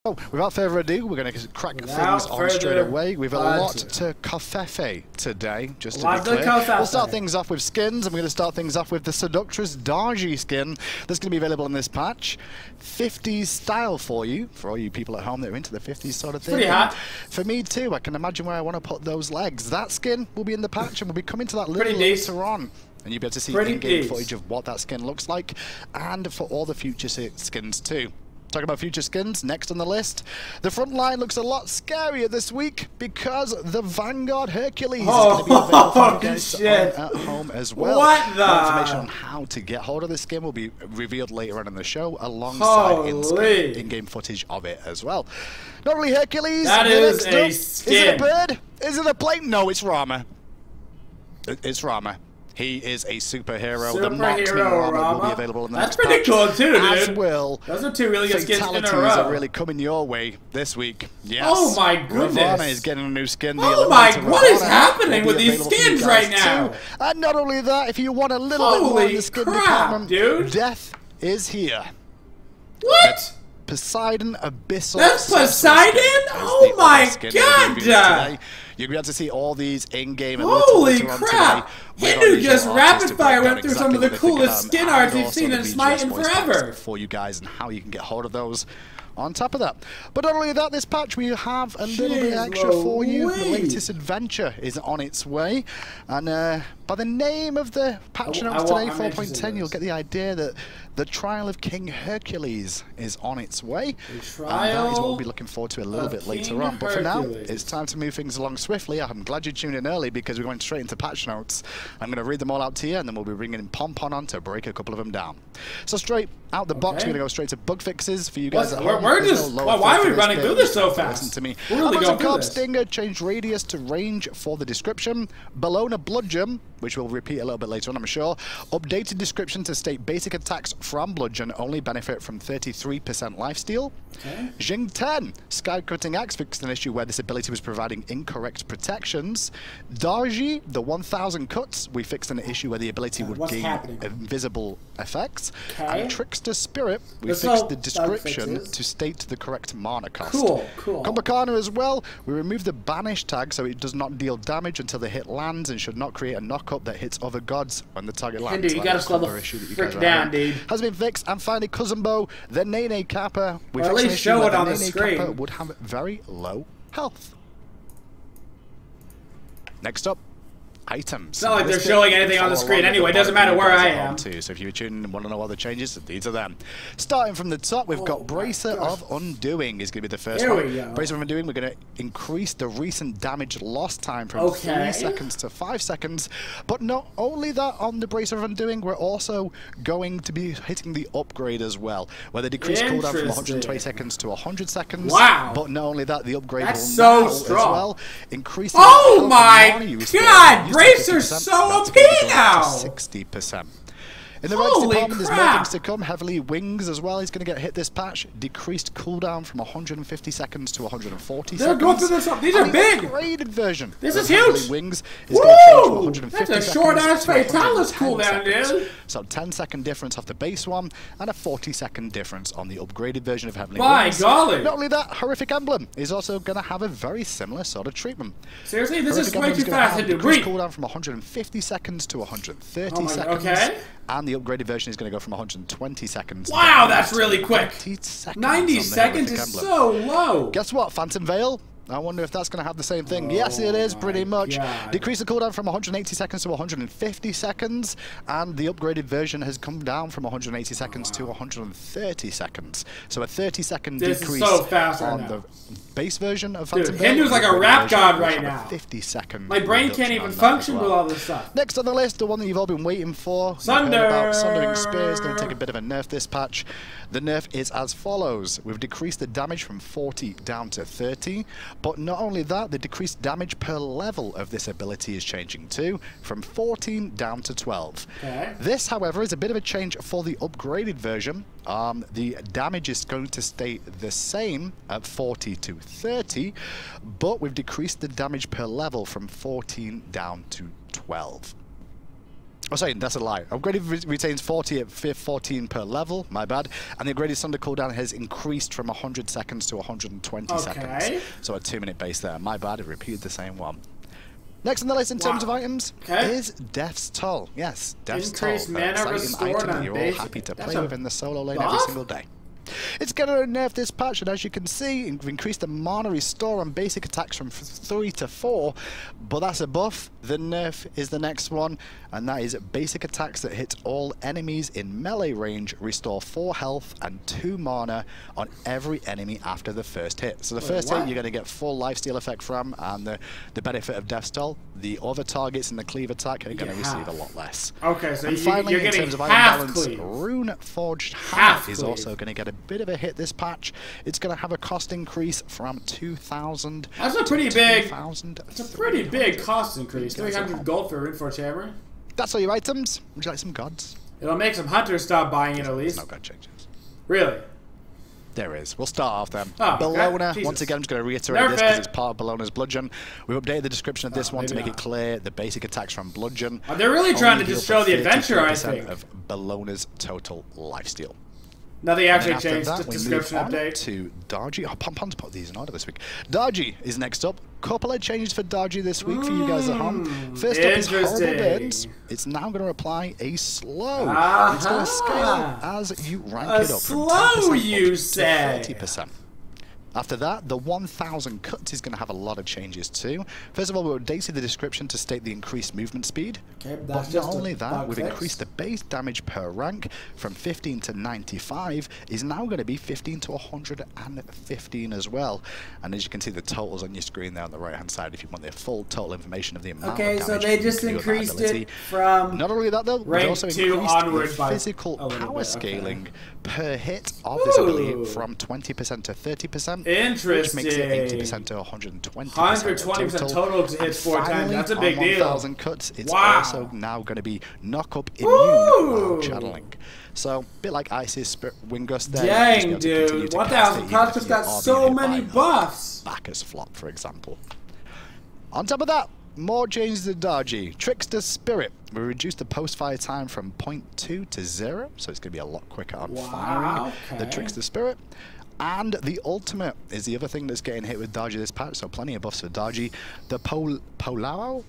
So, without further ado, we're going to crack things on straight away. We've a lot to kofefe today, just to be clear. We'll start things off with skins, and we're going to start things off with the Seductress Darji skin that's going to be available in this patch. 50s style for you, for all you people at home that are into the 50s sort of thing. Pretty hot. For me too, I can imagine where I want to put those legs. That skin will be in the patch, and we'll be coming to that a little later on. And you'll be able to see in-game footage of what that skin looks like, and for all the future skins too. Talking about future skins, next on the list, the front line looks a lot scarier this week because the Vanguard Hercules is going to be available for you guys at home as well. What the? More information on how to get hold of this skin will be revealed later on in the show, alongside in-game footage of it as well. Not only Hercules, that is a skin. Is it a bird? Is it a plane? No, it's Rama. It's Rama. He is a superhero. The Marksman Rama will be available in the next patch. That's pretty cool too, dude. As will. Those are two really good skins in a row. Fatalities are really coming your way this week. Yes. Oh my goodness. Ravana is getting a new skin. Oh my, what is happening with these skins right now? And not only that, if you want a little bit more in the skin department, dude, Death is here. What? Poseidon Abyssal. That's Poseidon? Oh my god! You'll be able to see all these in-game. Holy crap! Hindu just rapid fire went through some of the coolest skin arts we've seen in Smite in forever. For you guys and how you can get hold of those. On top of that, but not only that, this patch we have a little bit extra for you. The latest adventure is on its way, and by the name of the patch announced today, 4.10, you'll get the idea that the Trial of King Hercules is on its way. And that is what we'll be looking forward to a little bit later on. But for now, it's time to move things along swiftly. I'm glad you tuned in early because we're going straight into patch notes. I'm going to read them all out to you, and then we'll be bringing in PonPon on to break a couple of them down. So straight out the box, we're going to go straight to bug fixes for you guys at home. We're just, why are we running through this so fast? Listen to me. We're really going through this. Stinger, change radius to range for the description. Bologna Bludgeon, which we'll repeat a little bit later on, I'm sure. Updated description to state basic attacks from Bludgeon only benefit from 33% lifesteal. Jing 10, Sky Cutting Axe fixed an issue where this ability was providing incorrect protections. Darji, the 1000 Cuts, we fixed an issue where the ability would gain invisible effects. And Trickster Spirit, we fixed the description to state the correct mana cost. Cool. Combacana as well, we removed the banish tag so it does not deal damage until the hit lands and should not create a knockup that hits other gods when the target lands. Hindu, you gotta slow the frick down, dude. Has been fixed. And finally, Cousinbo, the Nene Kappa. We at least show it on the screen. Kappa would have very low health. Next up, items. It's not like they're showing anything on the screen anyway. It doesn't matter where I am. So if you're tuning and want to know all the changes, these are them. Starting from the top, we've got Bracer of Undoing is going to be the first one. Bracer of Undoing, we're going to increase the recent damage loss time from 3 seconds to 5 seconds. But not only that, on the Bracer of Undoing, we're also going to be hitting the upgrade as well, where the decreased cooldown from 120 seconds to 100 seconds. Wow. But not only that, the upgrade will so now strong as well increase the oh my god! Bracer's so OP now! 60%. In the ranks department, there's more things to come. Heavily Wings as well. He's going to get hit this patch. Decreased cooldown from 150 seconds to 140 seconds. They're going through this. These are big. Upgraded version. This is huge. Wings is going to change from 150 That's a short-ass Fatalis cooldown, dude. So 10-second difference off the base one, and a 40-second difference on the upgraded version of Heavenly My Wings. golly. Not only that, Horrific Emblem is also going to have a very similar sort of treatment. Seriously, this is way too fast to do. Decreased cooldown from 150 seconds to 130 seconds. And the upgraded version is going to go from 120 seconds. Wow, that's really quick. 90 seconds is so low. Guess what? Phantom Veil. I wonder if that's going to have the same thing. Yes, it is, pretty much. Decrease the cooldown from 180 seconds to 150 seconds, and the upgraded version has come down from 180 seconds to 130 seconds. So a 30-second decrease on the base version of Phantom Veil. Hindu's like a rap god right now. 50-second. My brain can't even function with all this stuff. Next on the list, the one that you've all been waiting for. Sunder! Sundering Spear is going to take a bit of a nerf this patch. The nerf is as follows. We've decreased the damage from 40 down to 30. But not only that, the decreased damage per level of this ability is changing too, from 14 down to 12. This, however, is a bit of a change for the upgraded version. The damage is going to stay the same at 40 to 30, but we've decreased the damage per level from 14 down to 12. Oh, sorry, that's a lie. Upgraded retains 40 at 14 per level, my bad. And the upgraded Thunder cooldown has increased from 100 seconds to 120 seconds. So a 2-minute base there. My bad, I repeated the same one. Next on the list in terms of items is Death's Toll. Yes, Death's Toll. An exciting item that you're all happy to play with in the solo lane every single day. It's going to nerf this patch, and as you can see, increased the mana restore on basic attacks from 3 to 4, but that's a buff. The nerf is the next one, and that is basic attacks that hit all enemies in melee range restore 4 health and 2 mana on every enemy after the first hit. So the first hit you're going to get full lifesteal effect from, and the benefit of Death's Toll. The other targets in the cleave attack are going to receive a lot less. Okay, so finally, you're getting in terms of half item balance, cleave. Rune Forged Hammer is also going to get a bit of a hit this patch. It's going to have a cost increase from 2,000. That's a pretty big. It's a pretty big cost increase. 300 gold for a Rune Forged Hammer. That's all your items. Would you like some gods? It'll make some hunters stop buying it at least. No god changes. Really? There is. We'll start off then. Oh, Bologna, okay. once again, I'm just going to reiterate this because it's part of Bologna's Bludgeon. We've updated the description of this one to make it clear the basic attacks from Bludgeon. They're really trying to just show the adventure, I think. Of Bologna's total lifesteal. Nothing actually changed, just description update. To Darji. Oh, PonPon's put these in order this week. Darji is next up. Couple of changes for Darji this week for you guys at home. First up is Horrible Burns. It's now going to apply a slow. It's going to scale as you rank it up from 10% to 30%. After that, the 1,000 cuts is going to have a lot of changes too. First of all, we've updated the description to state the increased movement speed. But not only that, we've increased the base damage per rank from 15 to 95 is now going to be 15 to 115 as well. And as you can see, the totals on your screen there on the right-hand side, if you want the full total information of the amount of damage. Okay, so they just increased it from not only that though, we also increased the physical power scaling per hit of this ability from 20% to 30%. Interesting. Which makes it 80% to 120%. 120% total to hit 4 times. That's a big deal. 1,000 cuts. It's also now going to be knock up immune while channeling. So, a bit like Ice's Wind Gust there. Dang, dude. 1,000 cuts just got so many buffs. Bacchus flop, for example. On top of that, more changes to Darji. Trickster's Spirit. We reduced the post-fire time from 0.2 to 0, so it's going to be a lot quicker on firing the Trickster's Spirit. And the ultimate is the other thing that's getting hit with Darji this patch, so plenty of buffs for Darji. The Polao?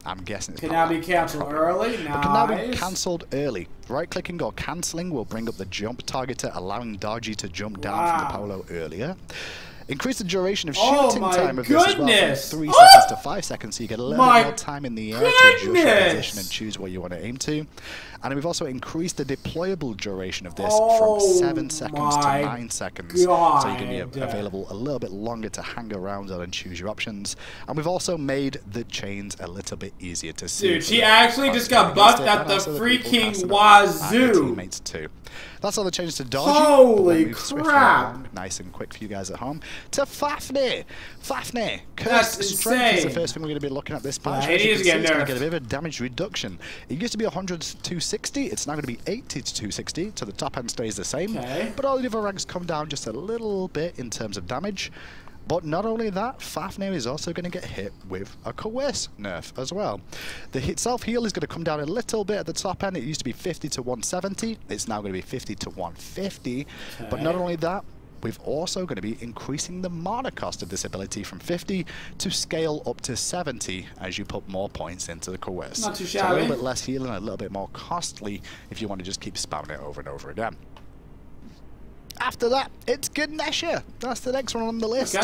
I'm guessing it's can now be cancelled early. But can now be cancelled early. Right-clicking or cancelling will bring up the jump targeter, allowing Darji to jump down from the Polo earlier. Increase the duration of shooting time of this as well from 3 seconds to 5 seconds, so you get a little bit more time in the air to adjust your position and choose where you want to aim to. And we've also increased the deployable duration of this from 7 seconds to 9 seconds, so you can be available a little bit longer to hang around on and choose your options. And we've also made the chains a little bit easier to see. Dude, she actually just got buffed at the freaking wazoo. Teammates too. That's all the changes to Darji. Holy crap! Nice and quick for you guys at home. To Fafnir. Fafnir. That's Strength is the first thing we're going to be looking at this patch. It is getting nerfed. Get a bit of a damage reduction. It used to be 100 to 260. It's now going to be 80 to 260. So the top end stays the same. But all the other ranks come down just a little bit in terms of damage. But not only that, Fafnir is also going to get hit with a Coerce nerf as well. The self-heal is going to come down a little bit at the top end. It used to be 50 to 170. It's now going to be 50 to 150. But not only that, we've also going to be increasing the mana cost of this ability from 50 to scale up to 70 as you put more points into the Coerce. Not too shabby. So a little bit less healing, a little bit more costly if you want to just keep spamming it over and over again. After that, it's Ganesha. That's the next one on the list.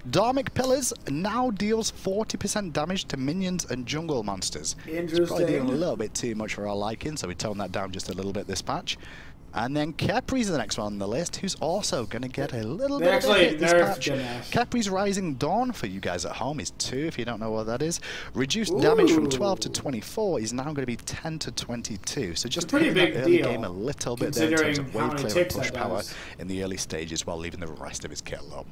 Dharmic Pillars now deals 40% damage to minions and jungle monsters. It's probably doing a little bit too much for our liking, so we toned that down just a little bit this patch. And then Capri's the next one on the list, who's also going to get a little bit of a hit this patch. Capri's Rising Dawn, for you guys at home, is 2, if you don't know what that is. Reduced damage from 12 to 24 is now going to be 10 to 22. So just hitting that early game a little bit there in terms of wave clear and push power in the early stages while leaving the rest of his kit low.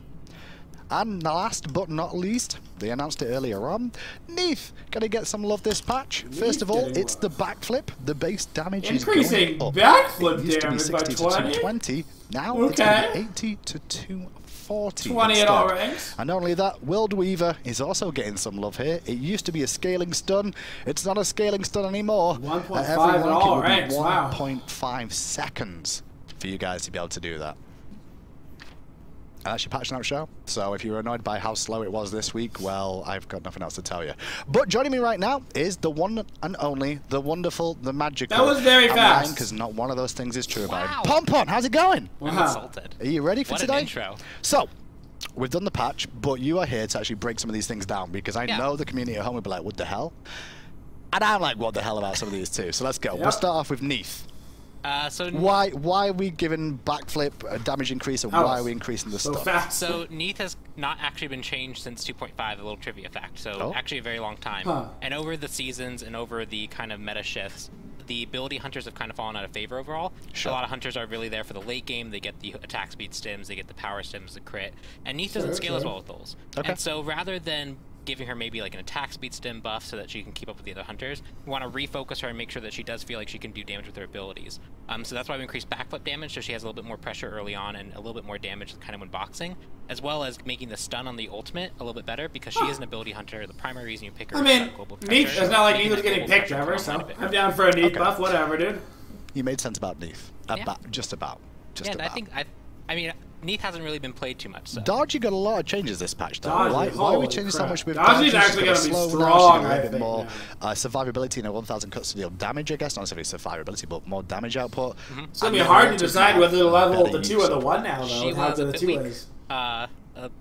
And last but not least, they announced it earlier on, Neath going to get some love this patch. First of all, it's the backflip. The base damage is going up. Backflip it used to be damage 60 to 220. Now it's going to be 80 to 240. 40 20 instead. at all ranks. And not only that, World Weaver is also getting some love here. It used to be a scaling stun. It's not a scaling stun anymore. 1.5 at all ranks. Wow. 1.5 seconds for you guys to be able to do that. And that's your patch note show. So if you were annoyed by how slow it was this week, well, I've got nothing else to tell you. But joining me right now is the one and only, the wonderful, the magical. That was very fast. Because not one of those things is true about him. PonPon, how's it going? I'm insulted. Are you ready for today? What an intro. So, we've done the patch, but you are here to actually break some of these things down because I know the community at home will be like, what the hell? And I'm like, what the hell about some of these too? So let's go. We'll start off with Neath. Why are we giving backflip a damage increase, and why are we increasing the stuff? So Neath has not actually been changed since 2.5, a little trivia fact. So actually a very long time. And over the seasons and over the kind of meta shifts, the ability hunters have kind of fallen out of favor overall. A lot of hunters are really there for the late game. They get the attack speed stims, they get the power stims, the crit, and Neath doesn't scale as well with those. And so rather than giving her maybe like an attack speed stim buff so that she can keep up with the other hunters, we want to refocus her and make sure that she does feel like she can do damage with her abilities. So that's why we increase backflip damage, so she has a little bit more pressure early on and a little bit more damage kind of when boxing, as well as making the stun on the ultimate a little bit better because she is an ability hunter. The primary reason you pick her is global pressure. Neath, it's not like Neath was getting picked ever, so I'm down for a Neath buff, whatever, dude. You made sense about Neath. Just about. I mean, Neath hasn't really been played too much. So. Dodgy got a lot of changes this patch, though. Why are we changing so much with Dodgy's actually going to be strong, I think. More survivability and a 1,000 cuts to deal damage, I guess. Not necessarily survivability, but more damage output. It's going to be hard to decide whether the level of the 2 or the 1 now, though. How the 2 is.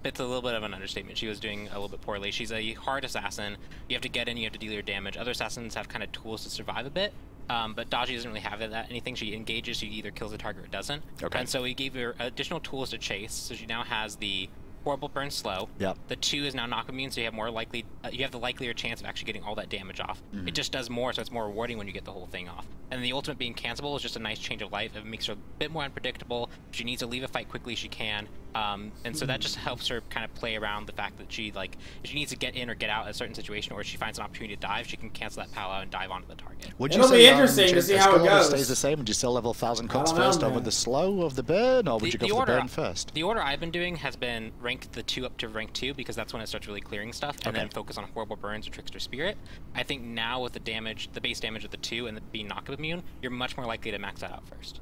It's a little bit of an understatement. She was doing a little bit poorly. She's a hard assassin. You have to get in, you have to deal your damage. Other assassins have kind of tools to survive a bit. But Dodgy doesn't really have anything. She engages, she either kills the target or doesn't. And so we gave her additional tools to chase. So she now has the horrible burn slow. The 2 is now knock immune, so you have more likely, you have the likelier chance of actually getting all that damage off. It just does more, so it's more rewarding when you get the whole thing off. And the ultimate being cancelable is just a nice change of life. It makes her a bit more unpredictable. If she needs to leave a fight quickly, she can. And so that just helps her kind of play around the fact that she, like, if she needs to get in or get out in a certain situation, or if she finds an opportunity to dive, she can cancel that pal out and dive onto the target. It'll be interesting to see how it goes. Stays the same. Would you still level 1,000 cuts first over the slow of the burn, or would you go for the burn first? The order I've been doing has been rank the 2 up to rank 2 because that's when it starts really clearing stuff, and then focus on horrible burns or trickster spirit. I think now with the damage, the base damage of the 2 and being knock-up immune, you're much more likely to max that out first.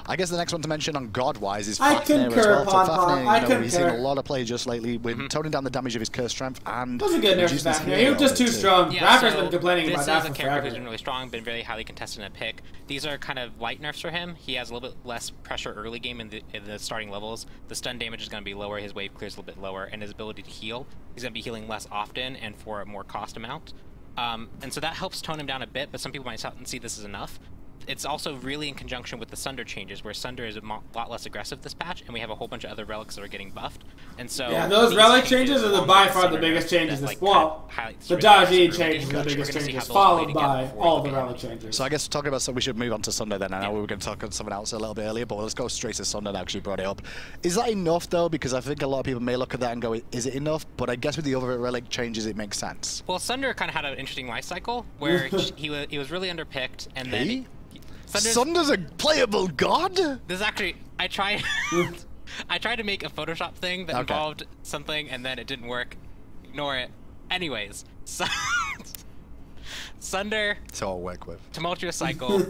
I guess the next one to mention on God-wise is Fafnir as well. Fafnir, we've seen a lot of play just lately with toning down the damage of his curse strength and wasn't good nerf Fafnir. He was just too strong. Rapper's been complaining about that for This is a character who's been really strong, been very highly contested in a pick. These are kind of light nerfs for him. He has a little bit less pressure early game in the starting levels. The stun damage is going to be lower, his wave clear is a little bit lower, and his ability to heal, he's going to be healing less often and for a more cost amount. And so that helps tone him down a bit, but some people might see this as enough. It's also really in conjunction with the Sunder changes, where Sunder is a lot less aggressive this patch, and we have a whole bunch of other relics that are getting buffed. And so those relic changes are by far the biggest changes. The Dodgy changes are the biggest changes, followed by all the relic changes. So I guess talking about we should move on to Sunder then. I know we were going to talk about something else a little bit earlier, but let's go straight to Sunder. I actually brought it up. Is that enough though? Because I think a lot of people may look at that and go, "Is it enough?" But I guess with the other relic changes, it makes sense. Well, Sunder kind of had an interesting life cycle where he was really underpicked, and then. Sunder's a playable god? This is actually, I tried to make a Photoshop thing that involved something, and then it didn't work. Ignore it. Anyways, Sunder, so I'll work with. Tumultuous Cycle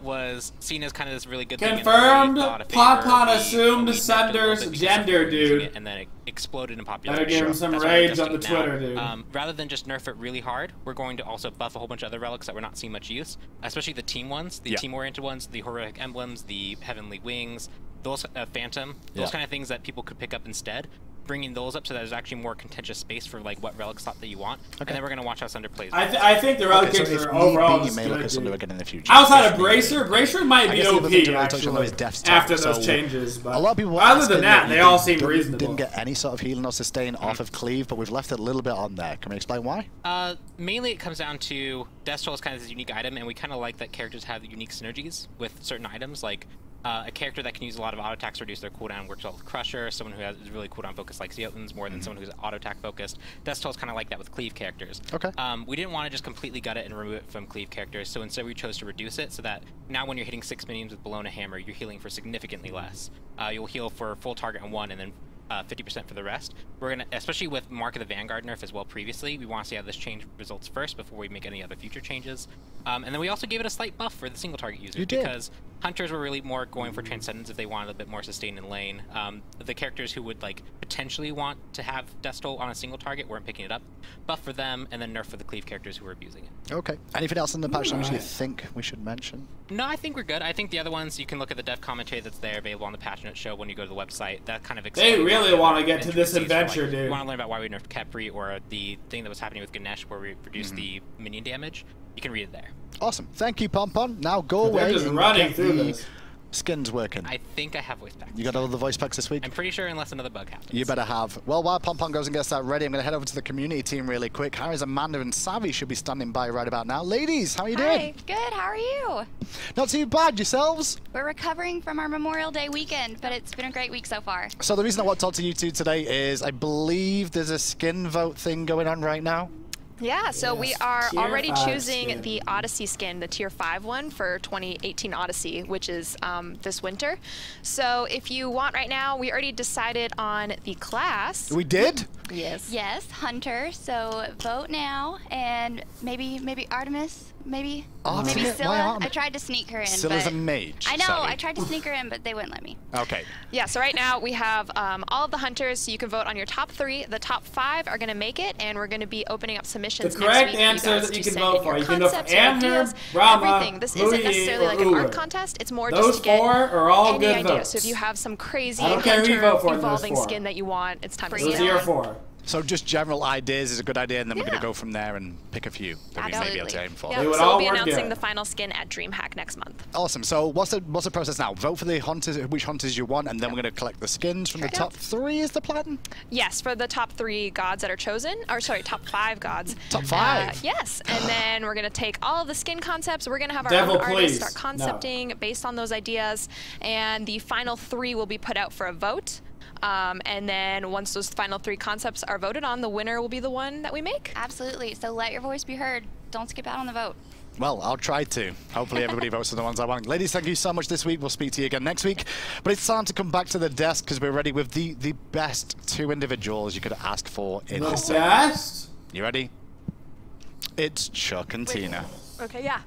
was seen as kind of this really good thing. Confirmed. PonPon assumed Sunder's gender, dude. And then it exploded in popularity. Better give him some rage on the Twitter, dude. Rather than just nerf it really hard, we're going to also buff a whole bunch of other relics that we're not seeing much use, especially the team ones, the team-oriented ones, the heroic emblems, the heavenly wings, those phantom, those kind of things that people could pick up instead. Bringing those up so that there's actually more contentious space for like what relic slot that you want, and then we're gonna watch how Sunder plays. I think the relic changes are overall you may look at Sunder again in the future. Outside of Bracer might be OP actually after those changes. But a lot of people other than that, they all seem reasonable. Didn't get any sort of healing or sustain off of Cleave, but we've left it a little bit on there. Can we explain why? Mainly it comes down to Death Toll is kind of this unique item, and we kind of like that characters have unique synergies with certain items, like. A character that can use a lot of auto attacks to reduce their cooldown works well with Crusher. Someone who is really cooldown focused like Jotun's more than someone who's auto attack focused. Death Toll is kind of like that with Cleave characters. We didn't want to just completely gut it and remove it from Cleave characters, so instead we chose to reduce it so that now when you're hitting 6 minions with Bologna Hammer, you're healing for significantly less. You'll heal for full target on 1 and then 50% for the rest. We're gonna, especially with Mark of the Vanguard nerf as well previously, we want to see how this change results first before we make any other future changes. And then we also gave it a slight buff for the single target users because hunters were really more going for transcendence if they wanted a bit more sustain in lane. The characters who would like potentially want to have Death Toll on a single target weren't picking it up. Buff for them, and then nerf for the cleave characters who were abusing it. Okay. Anything else in the patch notes you think we should mention? No, I think we're good. I think the other ones, you can look at the dev commentary that's there available on the patch notes show when you go to the website. That kind of explains. They really want to get to this adventure, like, dude. You want to learn about why we nerfed Kepri or the thing that was happening with Ganesh where we reduced the minion damage. You can read it there. Awesome. Thank you, PonPon. Now go away. They're just running through this. Skins working. I think I have voice packs. You got all the voice packs this week? I'm pretty sure unless another bug happens. You better have. Well, while PonPon goes and gets that ready, I'm going to head over to the community team really quick. Harry's, Amanda, and Savvy should be standing by right about now. Ladies, how are you doing? Hi, good. How are you? Not too bad. Yourselves? We're recovering from our Memorial Day weekend, but it's been a great week so far. So the reason I want to talk to you two today is I believe there's a skin vote thing going on right now. Yeah, so we are Tier already 5 choosing skin. the Odyssey skin, the Tier 5 one for 2018 Odyssey, which is this winter. So if you want right now, we already decided on the class. We did? Yes. Yes, Hunter. So vote now, and maybe Artemis, maybe Artemis? Why Scylla. Artemis? I tried to sneak her in. Scylla's but a mage. I know. Savvy. I tried to sneak her in, but they wouldn't let me. Okay. Yeah, so right now we have all of the hunters, so you can vote on your top 3. The top 5 are going to make it, and we're going to be opening up submissions The correct next week answer guys that you to can send vote in your for. You can vote for concepts, your Amher, ideas, Brahma, everything. This isn't Louis, necessarily or like an Woojer. art contest. It's more Those just to get 4 are all any good idea. votes. So if you have some crazy I don't care who you vote for in those evolving 4. skin that you want, it's time to Bring bring it it Those are on. your 4. So just general ideas is a good idea, and then we're going Yeah. to go from there and pick a few that we may be able to aim for. Yeah, They would so all we'll be work announcing good. the final skin at DreamHack next month. Awesome. So what's the process now? Vote for the hunters, which hunters you want, and then we're going to collect the skins from the top 3 is the plan? Yes, for the top 3 gods that are chosen, or sorry, top 5 gods. Top 5? Yes, and then we're going to take all of the skin concepts. We're going to have our Devil, own artists please. start concepting based on those ideas, and the final 3 will be put out for a vote. And then once those final 3 concepts are voted on, the winner will be the one that we make. Absolutely. So let your voice be heard. Don't skip out on the vote. Well, I'll try to. Hopefully everybody votes for the ones I want. Ladies, thank you so much this week. We'll speak to you again next week. But it's time to come back to the desk because we're ready with the best 2 individuals you could ask for in The this set. best? You ready? It's Chuck and Tina. Okay, yeah.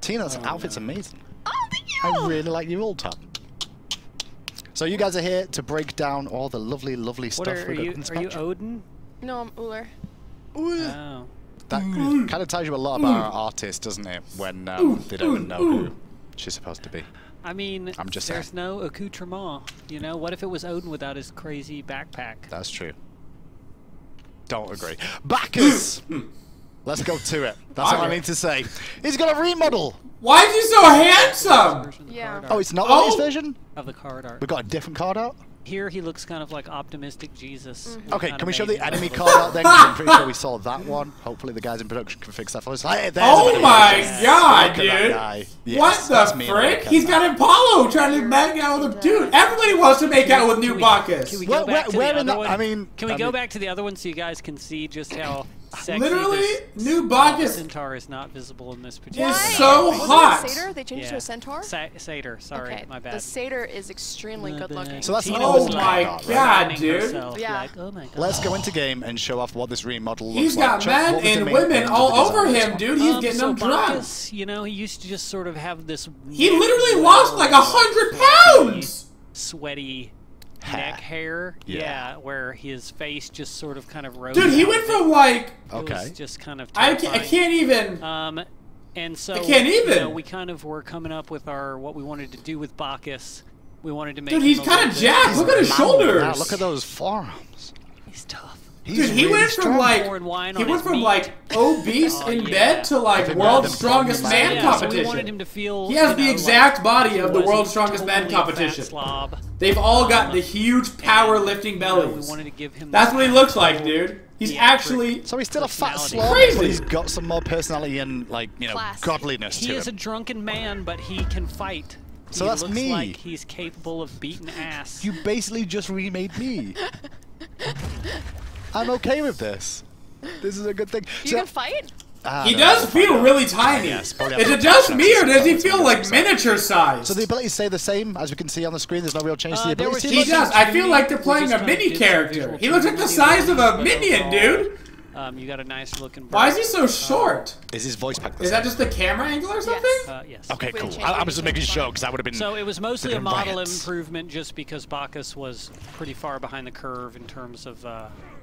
Tina's outfit's amazing. Oh, thank you! I really like your old top. So you guys are here to break down all the lovely, lovely What stuff are we've got you? in the Are you spectrum. Odin? No, I'm Uller. Oh. That kind of tells you a lot about our artist, doesn't it? When they don't know who she's supposed to be. I mean, I'm just there's saying. no accoutrement. You know, what if it was Odin without his crazy backpack? That's true. Don't agree. Bacchus! Let's go to it. That's all I Okay. need to say. He's got a remodel! Why is he so handsome? Version of the Yeah. card Oh, art. it's not Oh! the latest version? Of the card art. We've got a different card out? Here he looks kind of like optimistic Jesus. Okay, can we show the enemy card out then? 'Cause I'm pretty sure we saw that one. Hopefully the guys in production can fix that for us. Hey, there's Oh an my enemy. god, Look at that dude. guy. Yes, What that's the me, frick? look at He's that. got Apollo trying to make out with him. Dude, everybody wants to make out with new Bacchus. Can we Where- go back to where the in other that- one? I mean- can we I go mean- back to the other one so you guys can see just how sexy Literally, this new Bacchus centaur is not visible in this particular is one. so Wasn't it hot. a satyr? They changed it to Yeah. a centaur? Satyr, sorry, Okay, my bad. the satyr is extremely good looking. So that's Tina the Oh old was my card, right? god, fanning dude. herself, Yeah. like, oh my god. Let's go into game and show off what this remodel looks He's like. got Chuck, men what was the and main women point of all the design over of this him, one? dude. He's getting so them drunk. Bacchus, you know, he used to just sort of have this. He literally lost like 100 pounds. Sweaty Hair. neck hair. Yeah. Yeah, where his face just sort of kind of rose. Dude, he out went of it. from like, It was Okay. just kind of. I terrifying. can't even. And so I can't You know, even. we kind of were coming up with our what we wanted to do with Bacchus. We wanted to make. Dude, him he's a kind little of bit- jacked. Look at his Wow, shoulders. look at those forearms. He's tough. He's Dude, he really went from strong. like Pouring wine he on went his from meat. like obese Oh, in yeah. bed to like If world's Adam strongest Bond man was- Yeah, so we competition. wanted him to feel. He has you the know, exact like body he of the wasn't world's strongest man totally a fat competition. slob. They've all got the huge powerlifting We bellies. wanted to give him. That's that what he looks like, dude. He's theatric- actually. So he's still a fat Personality. slob, Crazy. but he's got some more personality and, like, you know, Class. godliness He to is a him. drunken man, but he can fight. So he that's looks me. like he's capable of beating ass. You basically just remade me. I'm okay with this. This is a good thing. You So- can fight? He does feel really tiny. Is it just me, or does he feel like miniature size? So the abilities stay the same, as we can see on the screen. There's no real change to the abilities. He does. I feel like they're playing a mini character. He looks like the size of a minion, dude. You got a nice looking bird. Why is he so short? Is his voice pack the Is same? that just the camera angle or something? Yes. Okay, cool. I was just making sure, because that would have been... So it was mostly a model riots. improvement just because Bacchus was pretty far behind the curve in terms of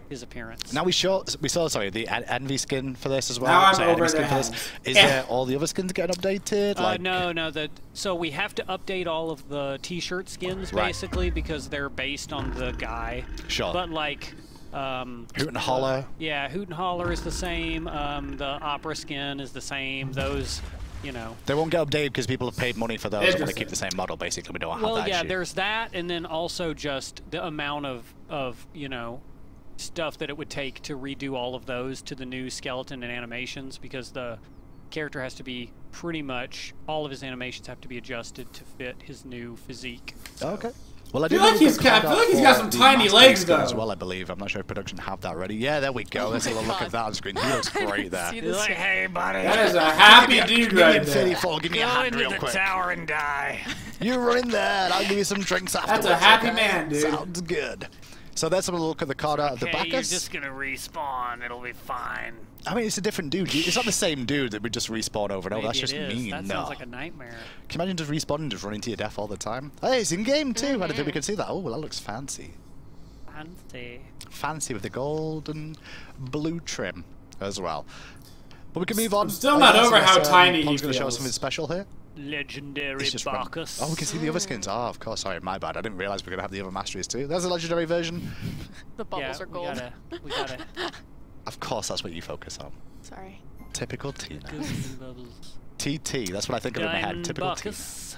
his appearance. Now we saw the Envy skin for this as well. Now I'm so over Envy skin their for this. heads. Is there all the other skins getting updated? Like... No. So we have to update all of the T-shirt skins basically because they're based on the guy. Sure. But like... Hoot and Holler. Yeah, Hoot and Holler is the same. The Opera skin is the same. Those, you know. They won't get updated because people have paid money for those and want to keep the same model, basically. We don't have that issue. There's that, and then also just the amount of you know, stuff that it would take to redo all of those to the new skeleton and animations, because the character has to be pretty much, all of his animations have to be adjusted to fit his new physique. So. Okay. Well, I feel like he's got some tiny legs though. As well, I believe. I'm not sure if production have that ready. Yeah, there we go. Let's have a look at that on screen. He looks great there. He's like, hey, buddy. That is a happy dude right there. Give me a hand real quick. Go into the tower and die. You run in there, and I'll give you some drinks afterwards. That's a happy man, dude. Sounds good. So let's have a look at the card out of the Bacchus. You're just gonna respawn. It'll be fine. I mean, it's a different dude. It's not the same dude that would just respawn over and over. That's just mean. That sounds like a nightmare. Can you imagine just respawning and just running to your death all the time? Hey, it's in game too. I don't think we can see that. Oh, well, that looks fancy. Fancy. Fancy with the gold and blue trim as well. But we can move on. I'm still not over how tiny he Pon's going to show us feels. something special here. Legendary Bacchus. Oh, we can see the other skins. Oh, of course. Sorry, my bad. I didn't realize we were going to have the other masteries too. There's a legendary version. The bubbles are gold. We got it. Of course, that's what you focus on. Sorry. Typical Tina. TT, that's what I think of in my head. Typical Bacchus.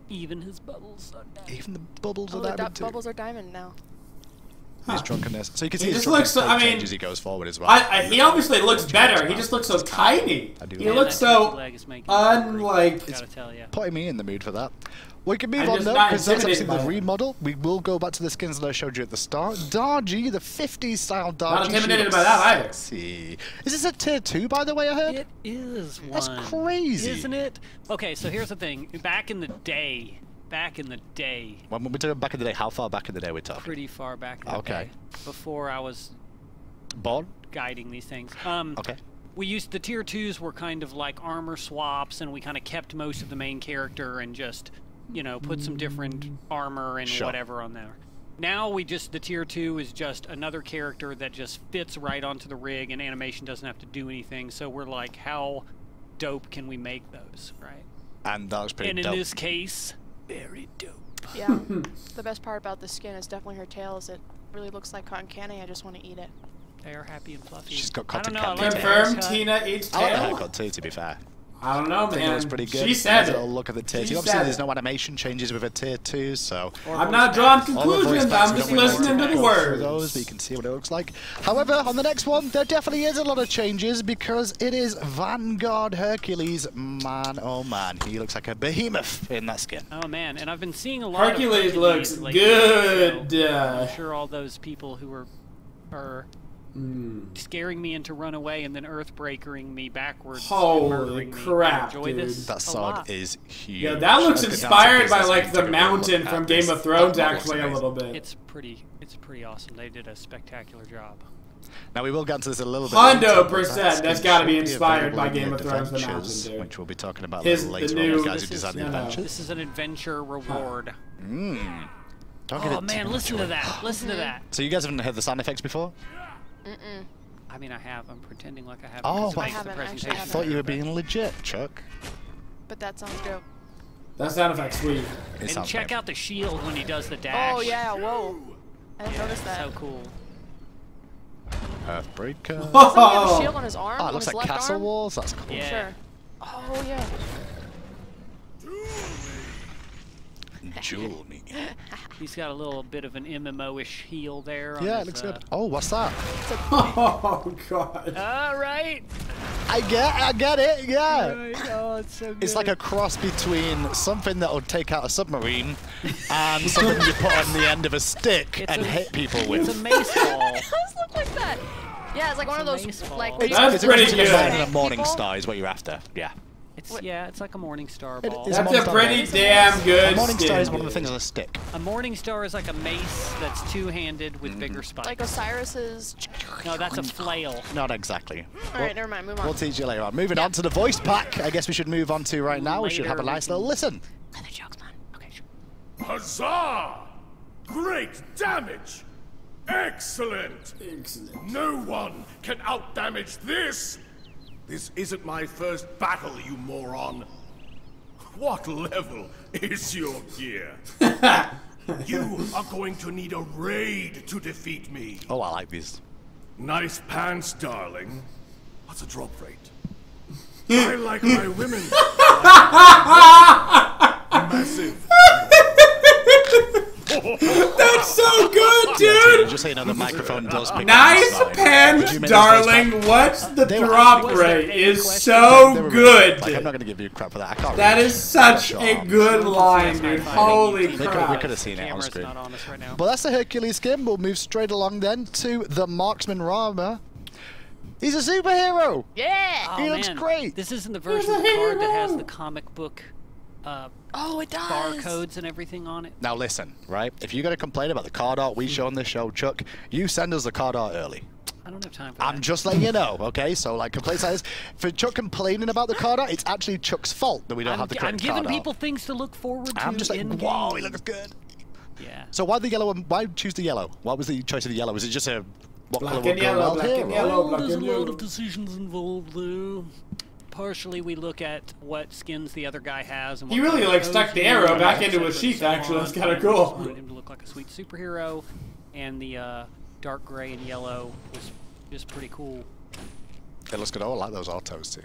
Even his bubbles are diamond. Even the bubbles are The diamond too. bubbles are diamond now. His drunkenness. So you can see He his just looks so, drunkenness I mean, change as he goes forward as well. he obviously looks better. He just looks so tiny. He looks so unlike. Gotta tell you. Putting me in the mood for that. We can move I'm on just though, not because that's obviously intimidated the by it. remodel. We will go back to the skins that I showed you at the start. Dargy, the 50s style Dargy. Not intimidated by that either. See, is this a tier 2, by the way? I heard. It is one. That's crazy, isn't it? Okay, so here's the thing. Back in the day. When we talk back in the day, how far back in the day are we talking? Pretty far back in the day. Before I was born, guiding these things. Okay. We used the tier 2s were kind of like armor swaps, and we kind of kept most of the main character and just, you know, put some different armor and whatever on there. Now the tier 2 is just another character that just fits right onto the rig, and animation doesn't have to do anything. So we're like, how dope can we make those, right? And that was pretty dope. And in this case, very dope. Yeah. The best part about the skin is definitely her tail. Is it really looks like cotton candy. I just want to eat it. They are happy and fluffy. She's got cotton candy. Confirmed Tina eats tail. I like the haircut too, to be fair. I don't know, I think it was pretty good. She said it. A look at the tier 2. Obviously, there's no animation changes with a tier 2, so... I'm not drawing conclusions, I'm just listening to the words. Those, but you can see what it looks like. However, on the next one, there definitely is a lot of changes because it is Vanguard Hercules. Man, oh man, he looks like a behemoth in that skin. Oh man, and I've been seeing a lot Hercules of looks lately, good. So I'm sure all those people who are scaring me into run away and then earthbreakering me backwards. Holy crap, enjoy dude. this that sword is huge. Yeah, that looks inspired by like the mountain from Game of Thrones actually a little bit. It's pretty awesome. They did a spectacular job. Now we will get into this a little bit. 100%. That's got to be inspired by Game of Thrones, the mountain, dude. Which we'll be talking about a little later on. The guys who designed the adventures. This is an adventure reward. Oh man, listen to that! Listen to that! So you guys haven't heard the sound effects before? I mean, I have. I'm pretending like I have. Oh, I haven't actually. I thought you were being legit, Chuck. But that sounds dope. That sound effect's sweet. And check out the shield when he does the dash. Oh yeah, whoa! I didn't notice that. So cool. Earthbreaker. Doesn't he have a shield on his arm? Oh, it looks like castle walls. That's cool. Yeah. Sure. Oh yeah. Jewel me. He's got a little bit of an MMO-ish heel there. On Yeah, his, it looks good. Oh, what's that? Oh god. All right. I get it. Yeah. Right. Oh, it's so good. It's like a cross between something that will take out a submarine and something you put on the end of a stick and hit people with. It's a mace ball. It does look like that. Yeah, it's like one of those mace like. ball. That's pretty It's good. better than a morning star is what you're after. Yeah. It's like a morning star ball. It's That's a pretty damn good A morning skin, star is one of the dude. things on a stick. A morning star is like a mace that's two-handed with bigger spikes. Like Osiris's. No, that's a flail. Not exactly. Alright, never mind, move on. We'll teach you later on. Moving on to the voice pack. I guess we should move on to right now. We should have a nice little listen. Other jokes, man. Okay, sure. Huzzah! Great damage! Excellent! Excellent. No one can outdamage this! This isn't my first battle, you moron. What level is your gear? You are going to need a raid to defeat me. Oh, I like these. Nice pants, darling. What's a drop rate? I like my women. Massive. That's so good, dude! Just so you know, the microphone does pick Nice up. pants, Would you make darling. this What's the They were- drop was rate? that Is question? so They were good. Like, I'm not going to give you crap for that. I can't That read. is such Sure. a good line, dude. Holy We could crap. have seen it on Camera's screen. not on us right now. But that's the Hercules skin. We'll move straight along then to the Marksman Rama. He's a superhero. Yeah! Oh, He looks man. great. This isn't the version of the card that has the comic book Oh, it does! barcodes and everything on it. Now listen, right? If you're going to complain about the card art we show on this show, Chuck, you send us the card art early. I don't have time for I'm that. just letting you know, okay? So, like, complaints like this, for Chuck complaining about the card art, it's actually Chuck's fault that we don't have the correct I'm giving card art. people things to look forward to. I'm just like, in whoa, he game. looks good. Yeah. So why the yellow one? Why choose the yellow? What was the choice of the yellow? Was it just a what Black colour and would go yellow, well black here? and or- yellow. Well, there's a and lot blue. of decisions involved there. Partially, we look at what skins the other guy has. And He what really, color like, those stuck the use, arrow back et into cetera, his sheath, so actually. on. That's kinda I cool. just wanted him to look like a sweet superhero, and the dark gray and yellow was just pretty cool. It looks good. Oh, I like those autos too.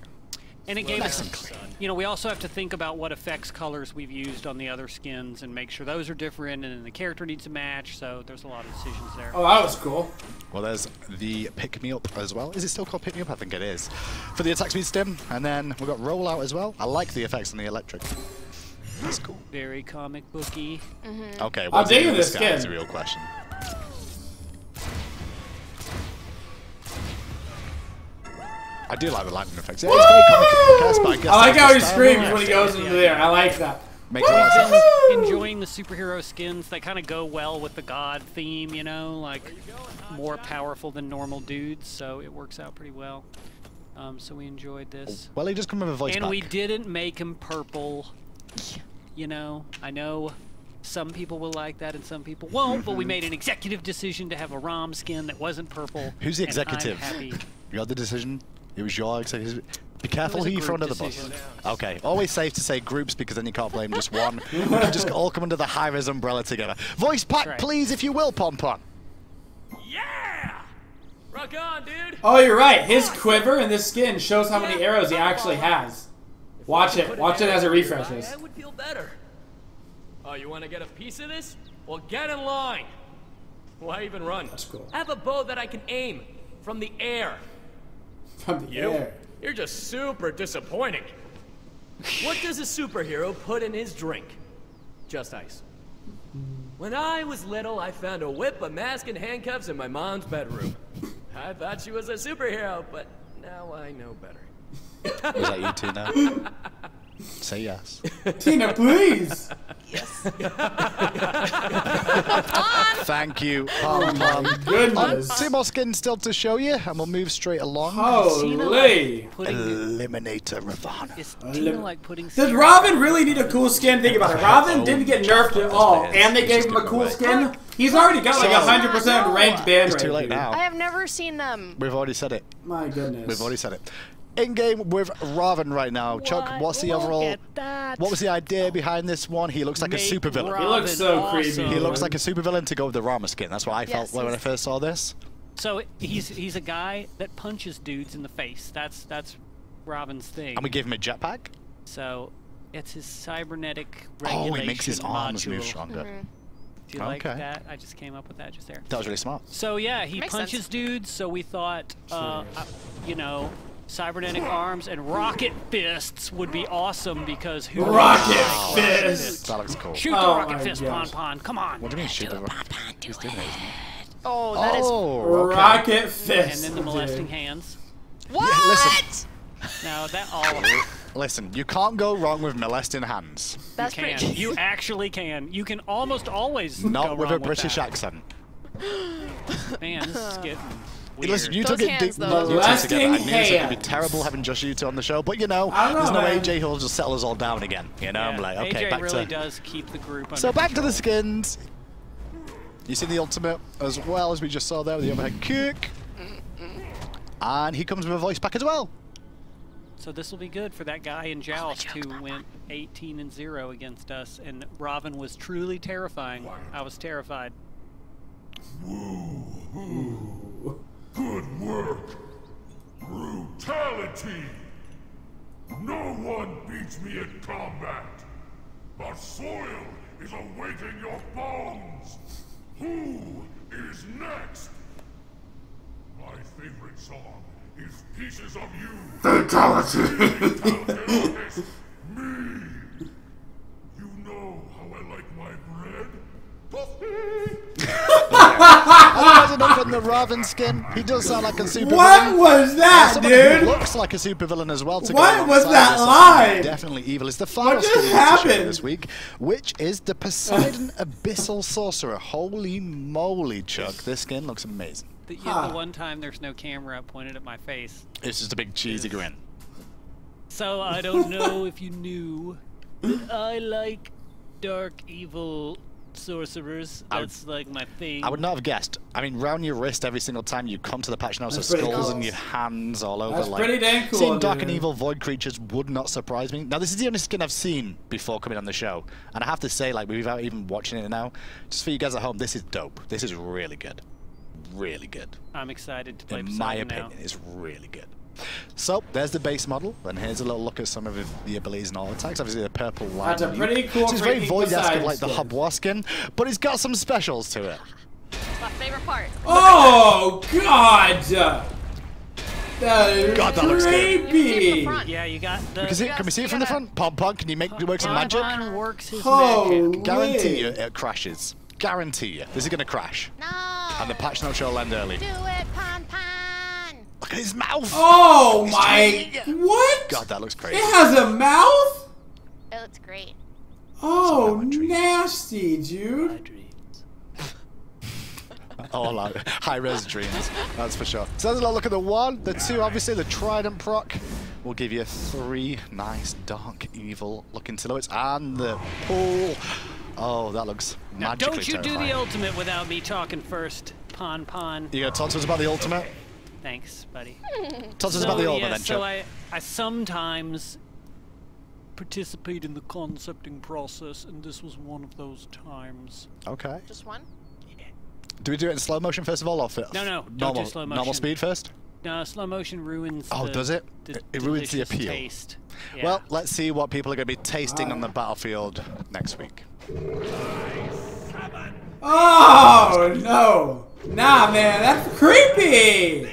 And it gave Nice us, and clean. you know, we also have to think about what effects colors we've used on the other skins and make sure those are different, and then the character needs to match. So there's a lot of decisions there. Oh, that was cool. Well, there's the pick me up as well. Is it still called pick me up? I think it is. For the attack speed stim, and then we've got rollout as well. I like the effects on the electric. That's cool. Very comic booky. Okay, I'm what's digging in this guy skin. is a real question. I do like the lightning effects. Yeah, it's very comic but I guess I like that's how he the style. screams when he goes into there. I like that. Makes a lot of sense. Been enjoying the superhero skins. They kind of go well with the god theme, you know, like more powerful than normal dudes, so it works out pretty well. So we enjoyed this. Well, he just come with a voice And back. we didn't make him purple. You know, I know some people will like that and some people won't, but we made an executive decision to have a ROM skin that wasn't purple. Who's the and executive? I'm happy. You had the decision. It was your executive. Be careful was a who you throw group under the bus. decision. Okay, always safe to say groups because then you can't blame just one. We can just all come under the high-res umbrella together. Voice pack, Right. please, if you will, PonPon. Yeah! Rock on, dude! Oh, you're right. His quiver in this skin shows how many arrows he actually has. Watch it. Watch it as it refreshes. I would feel better. Oh, you want to get a piece of this? Well, get in line. Why even run? That's cool. I have a bow that I can aim from the air. From the You? air. You're just super disappointing. What does a superhero put in his drink? Just ice. When I was little, I found a whip, a mask, and handcuffs in my mom's bedroom. I thought she was a superhero, but now I know better. Was that you two now? Say yes. Tina, please. Thank you, PonPon. Goodness. Two more skins still to show you, and we'll move straight along. Holy. Putting Eliminator Ravana. is Tina like putting Does Robin really need a cool skin? Think about it. Robin didn't get nerfed at all, and they gave him a cool skin. He's already got like 100% ranked band It's too late rate. I now. have never seen them. We've already said it. My goodness. We've already said it. In game with Raven right now. Chuck, what's the overall? What was the idea behind this one? He looks like a supervillain. He looks so creepy. He looks like a supervillain to go with the Rama skin. That's what I felt Yes, when I he's- first saw this. So he's a guy that punches dudes in the face. That's Robin's thing. And we gave him a jetpack. So it's his cybernetic regulation Oh, he makes his arms move module. stronger. Do you like Okay. that? I just came up with that just there. That was really smart. So yeah, he Makes punches sense. dudes. So we thought, you know, cybernetic arms and rocket fists would be awesome because who? Rocket fist. That looks cool. Shoot Oh the rocket my fist, gosh. PonPon! Come on! What do you mean shoot the He's doing it, isn't he? Oh, that is okay. Rocket fist. And then the molesting hands. What? Yeah, listen. No, that all. Listen, you can't go wrong with molesting hands. that's You can. pretty. You actually can. You can almost always Not go with wrong a British that. accent. Man, this is getting weird. Listen, you Those took it hands, deep though. you two together. I knew this was going to be hands. terrible having just you two on the show, but you know, I don't know, there's no way man. AJ will just settle us all down again. You know, I'm Yeah, like, okay, AJ back really to. does keep the group under So back to control. the skins. You see the ultimate as well as we just saw there with the overhead kick. And he comes with a voice pack as well. So this will be good for that guy in Joust who went 18-0 against us, and Robin was truly terrifying. I was terrified. Good work. Brutality. No one beats me at combat. The soil is awaiting your bones. Who is next? My favorite song is Pieces of You. Fatality. Me. You know how I like my bread? That's enough on the Raven skin. He does sound like a super villain. was that, Someone who looks like a super villain as well. To go What was alongside that this. line? Definitely evil. It's the final just skin we get to show happened? this week, which is the Poseidon Abyssal Sorcerer. Holy moly, Chuck! This skin looks amazing. Yet Huh. the one time there's no camera pointed at my face. It's just a big cheesy grin. So I don't know if you knew that I like dark evil sorcerers. That's like my thing. I would not have guessed. I mean, round your wrist every single time you come to the patch notes of That's pretty skulls cool. and your hands all over. That's like, pretty dang cool, seeing dark and dude. evil void creatures would not surprise me. Now, this is the only skin I've seen before coming on the show, and I have to say, like, without even watching it now, just for you guys at home, this is dope. This is really good. Really good. I'm excited to play In my Poseidon now. opinion, it's really good. So, there's the base model, and here's a little look at some of the abilities and all attacks. Obviously, the purple line. That's a pretty cool Which is very freaking void-esque of Poseidon like the skin. Habwa skin, but it's got some specials to it. My favorite part. Oh God! That is God, that looks good. creepy. Yeah, you got the. Can we see it from the front? PonPon, can you work some magic? PonPon works his Holy. magic. Guarantee you it crashes. Guarantee you. This is going to crash. No. And the patch notes will end early. Do it, PonPon. Look at his mouth! Oh He's my! trying- What? God, that looks crazy. It has a mouth? It looks great. Oh, nasty, dude. All out. High-res dreams, that's for sure. So there's a little look at the 1, the 2, obviously, the Trident proc will give you 3 nice, dark, evil-looking silhouettes, and the pool. Oh, that looks Now, magically don't you do terrifying. the ultimate without me talking first, PonPon. You gonna talk to us about the ultimate? Thanks, buddy. Talk to us about the ultimate yeah, then, so Chuck. I sometimes participate in the concepting process, and this was one of those times. Okay. Just one? Do we do it in slow motion first of all, or No, don't do normal, slow normal motion. speed first? No, slow motion ruins. Oh, the, does it? The It ruins the delicious appeal. Taste. Yeah. Well, let's see what people are going to be tasting on the battlefield next week. Oh no! Nah, man, that's creepy.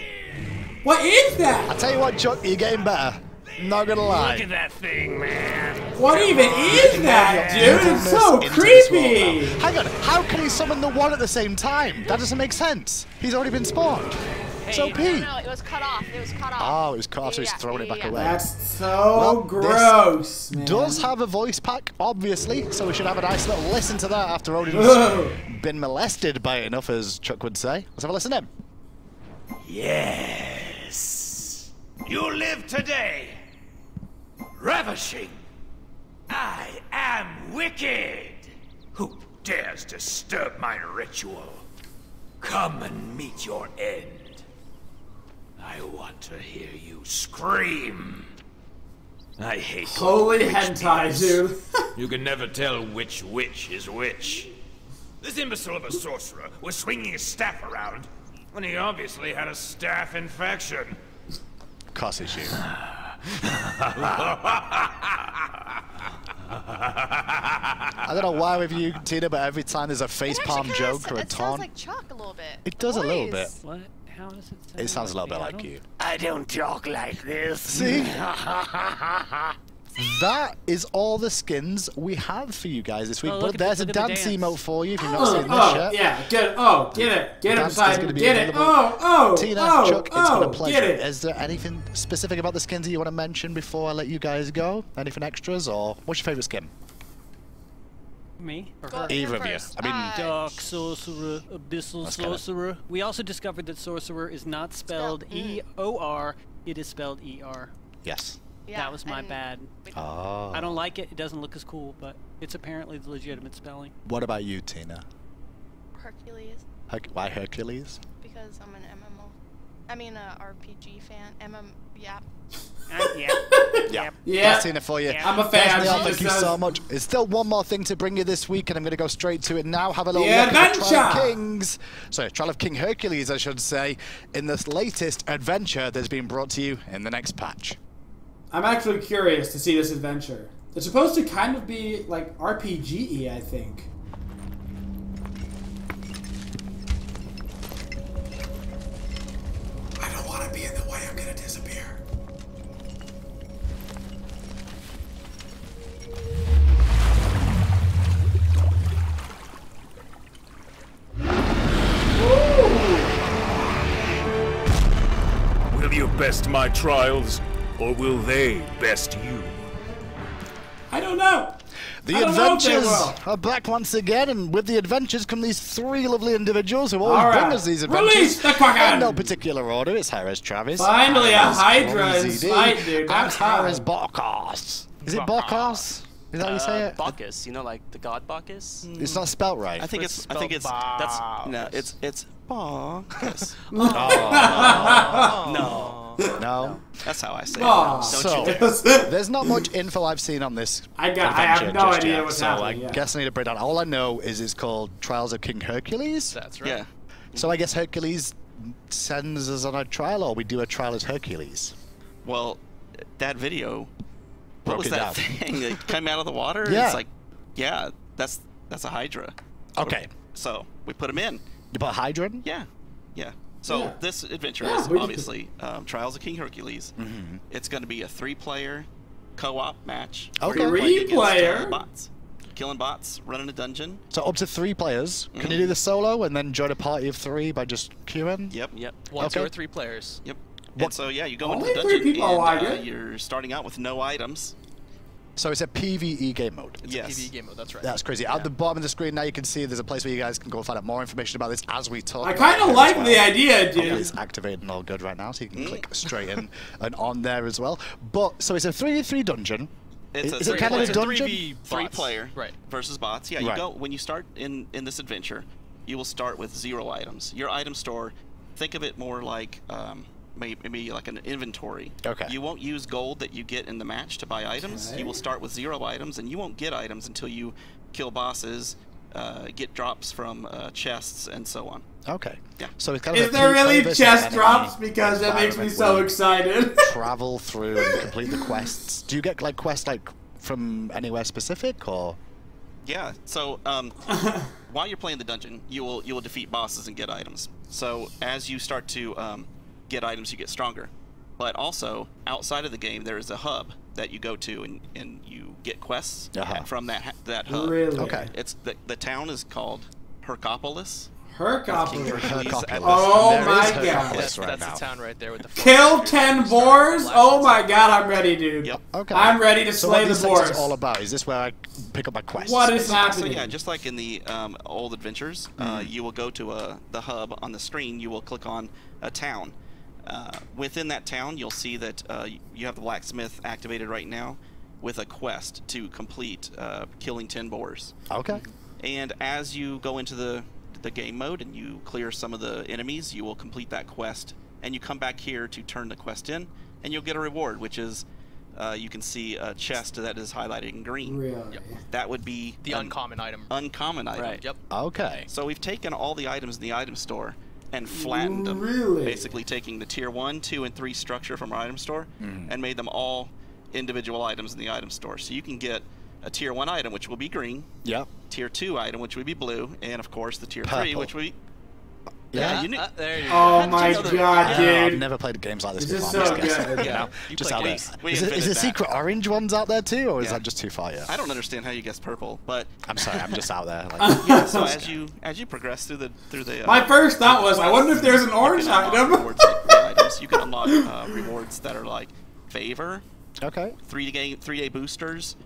What is I that? tell you what, Chuck, you're getting better. Not gonna lie. look at that thing, man. What even is that, dude? It's so Into this world creepy. now. Hang on, how can he summon the 1 at the same time? That doesn't make sense. He's already been spawned. So Hey, P. No, it was cut off. It was cut off. Oh, it was cut off, so he's Yeah, throwing it back yeah. away. That's so Well, this gross, man. Does have a voice pack, obviously, so we should have a nice little listen to that after Ugh. Odin's been molested by it enough, as Chuck would say. Let's have a listen in. Yes. You live today. Ravishing. I am wicked. Who dares disturb my ritual? Come and meet your end. I want to hear you scream. I hate Holy witch hentai, means. dude. You can never tell which witch is which. This imbecile of a sorcerer was swinging his staff around when he obviously had a staph infection. Of course it's you. I don't know why with you, Tina, but every time there's a face palm joke or a It sounds taunt, like Chuck a little bit. it does a little bit. Voice. What? How does it sound? It sounds a little bit I like don't- you. I don't talk like this. See? that is all the skins we have for you guys this week. Oh, but there's a dance emote for you if you've not seen this yet. Yeah, get it. Get it, Poseidon. Get it. Tina, Chuck, it's been a pleasure. Is there anything specific about the skins that you want to mention before I let you guys go? Anything extras, or what's your favorite skin? Me? Or Go her? Either of you. I mean, Dark Sorcerer, Abyssal Sorcerer. We also discovered that Sorcerer is not spelled E-O-R, it is spelled E-R. yes. Yeah, That was my and bad. Oh. I don't like it, it doesn't look as cool, but it's apparently the legitimate spelling. What about you, Tina? Hercules, Why Hercules? because I'm an MMO. I mean, RPG fan. Yeah. Yeah. Yeah. That's Tina for you. Yeah. I'm a fan. Neil, She thank you just so says- much. There's still one more thing to bring you this week, and I'm going to go straight to it now. Have a little The look at the Trial of adventure! Kings. Sorry, Trial of King Hercules, I should say, in this latest adventure that's been brought to you in the next patch. I'm actually curious to see this adventure. It's supposed to kind of be like RPG-y, I think. I don't want to be in the way. I'm gonna disappear. Will you best my trials, or will they best you? I don't know. The I don't know if they adventures will. are back once again, and with the adventures come these three lovely individuals who always All bring right. us these adventures. Release the Kraken! In no particular order, it's Harris Travis. Finally, a Harris Hydra in Crazy D, Smite, dude. and That's Harris hard. Bacchus. Is it Bacchus? Is that how you say it? Bacchus, you know, like the god Bacchus. It's not spelt right. I think it's that's no, it's Bacchus. No. That's how I say Aw. it. So, Don't you? there's not much info I've seen on this. I have adventure no just idea yet, what's so happening. I Yeah. guess I need to break down. All I know is it's called Trials of King Hercules. That's right. Yeah. So I guess Hercules sends us on a trial, or we do a trial as Hercules. Well, that video. What Broke was it that down. thing that came out of the water? Yeah. It's like, yeah, that's a Hydra. Okay. So we put him in. You put Hydron? Yeah. Yeah. So Yeah. this adventure Yeah, is we- obviously Trials of King Hercules. Mm-hmm. It's going to be a 3-player co-op match. Okay. where you're playing against, 3-player? bots. Killing bots, running a dungeon. So up to 3 players. Can you do the solo and then join a party of 3 by just queuing? Yep. Yep. 1, Okay. 2, or 3 players. Yep. What- And so yeah, you go Only into the 3 dungeon people, I and get. you're starting out with no items. So it's a PvE game mode. Yes. PvE game mode, that's right. That's crazy. At the bottom of the screen now you can see there's a place where you guys can go find out more information about this as we talk. I about kind it of as like well. the idea, Hopefully dude. it's activated and all good right now, so you can click straight in and on there as well. But so it's a 3v3 dungeon. It's Is it kind of a dungeon? 3-player Right. versus bots. Yeah, you Right. go when you start in this adventure, you will start with 0 items. Your item store, think of it more like maybe like an inventory. Okay. You won't use gold that you get in the match to buy items. Okay. You will start with 0 items, and you won't get items until you kill bosses, get drops from chests, and so on. Okay. Yeah. So it's kind of Is a there PvE really versus chest enemy drops? Because that makes me environment so where you excited. travel through and complete the quests. Do you get like quests like from anywhere specific or? Yeah. So while you're playing the dungeon, you will defeat bosses and get items. So as you start to get items, you get stronger. But also outside of the game, there is a hub that you go to and you get quests from that hub. Really? Okay. It's the town is called Hercules. Hercules. At Oh There is my Hercules god. That's right the now. town right there with the Kill 10 boars? Oh my god, I'm ready, dude. Yep. Okay. I'm ready to So slay what the these things boars. is all about? Is this where I pick up my quests? What is So happening? yeah, just like in the old adventures, you will go to the hub on the screen. You will click on a town. Within that town, you'll see that you have the blacksmith activated right now with a quest to complete killing 10 boars. Okay. And as you go into the game mode and you clear some of the enemies, you will complete that quest. And you come back here to turn the quest in, and you'll get a reward, which is you can see a chest that is highlighted in green. Really? That would be the an uncommon item. Uncommon item. Right. Yep. Okay. So we've taken all the items in the item store and flattened them. Really? Basically taking the tier 1, 2, and 3 structure from our item store and made them all individual items in the item store. So you can get a tier 1 item, which will be green. Yep. Tier 2 item, which would be blue, and of course the tier 3, Purple. which would be Yeah. There you go. Oh my god, dude. I've never played games like this This before. is I'm so just guessing, good. you know, You just play out there. games. Is it secret orange ones out there too, or is that just too far yet? I don't understand how you guessed purple, but I'm sorry, I'm just out there. Like, yeah. So as you progress through the my first thought was, I wonder if there's an orange item. You can unlock rewards that are like favor. Okay. 3-day boosters.